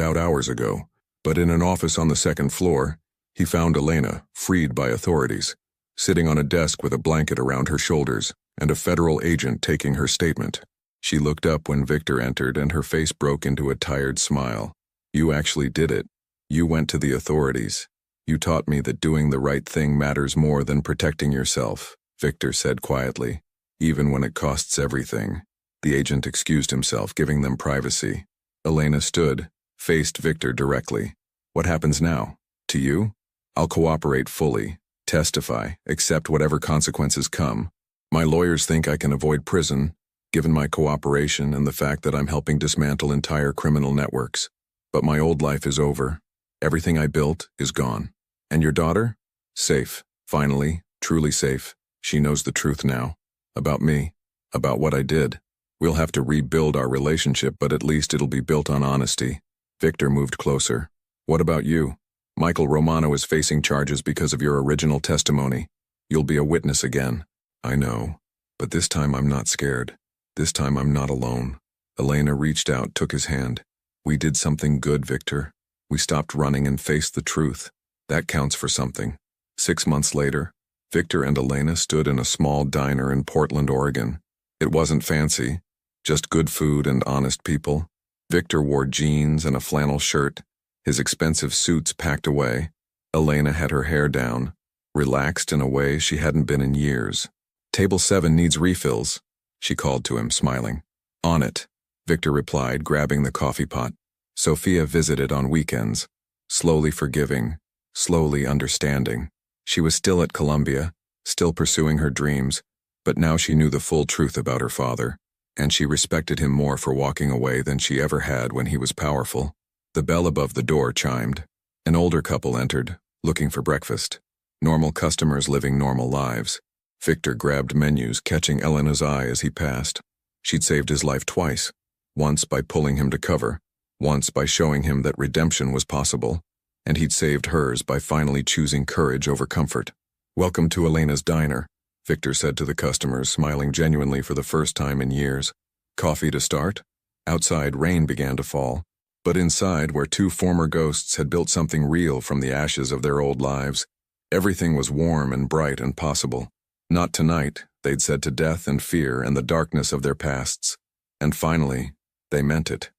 out hours ago, but in an office on the 2nd floor, he found Elena, freed by authorities, sitting on a desk with a blanket around her shoulders and a federal agent taking her statement. She looked up when Victor entered and her face broke into a tired smile. You actually did it. You went to the authorities. You taught me that doing the right thing matters more than protecting yourself, Victor said quietly, even when it costs everything. The agent excused himself, giving them privacy. Elena stood, faced Victor directly. What happens now? To you? I'll cooperate fully, testify, accept whatever consequences come. My lawyers think I can avoid prison, given my cooperation and the fact that I'm helping dismantle entire criminal networks. But my old life is over. Everything I built is gone. And your daughter? Safe. Finally, truly safe. She knows the truth now. About me. About what I did. We'll have to rebuild our relationship, but at least it'll be built on honesty. Victor moved closer. What about you? Michael Romano is facing charges because of your original testimony. You'll be a witness again. I know. But this time I'm not scared. This time I'm not alone. Elena reached out, took his hand. We did something good, Victor. We stopped running and faced the truth. That counts for something. 6 months later, Victor and Elena stood in a small diner in Portland, Oregon. It wasn't fancy, just good food and honest people. Victor wore jeans and a flannel shirt, his expensive suits packed away. Elena had her hair down, relaxed in a way she hadn't been in years. Table 7 needs refills, she called to him, smiling. On it, Victor replied, grabbing the coffee pot. Sophia visited on weekends, slowly forgiving, slowly understanding. She was still at Columbia, still pursuing her dreams, but now she knew the full truth about her father, and she respected him more for walking away than she ever had when he was powerful. The bell above the door chimed. An older couple entered, looking for breakfast. Normal customers living normal lives. Victor grabbed menus, catching Elena's eye as he passed. She'd saved his life twice, once by pulling him to cover, once by showing him that redemption was possible, and he'd saved hers by finally choosing courage over comfort. Welcome to Elena's diner, Victor said to the customers, smiling genuinely for the first time in years. Coffee to start? Outside, rain began to fall. But inside, where 2 former ghosts had built something real from the ashes of their old lives, everything was warm and bright and possible. Not tonight, they'd said to death and fear and the darkness of their pasts. And finally, they meant it.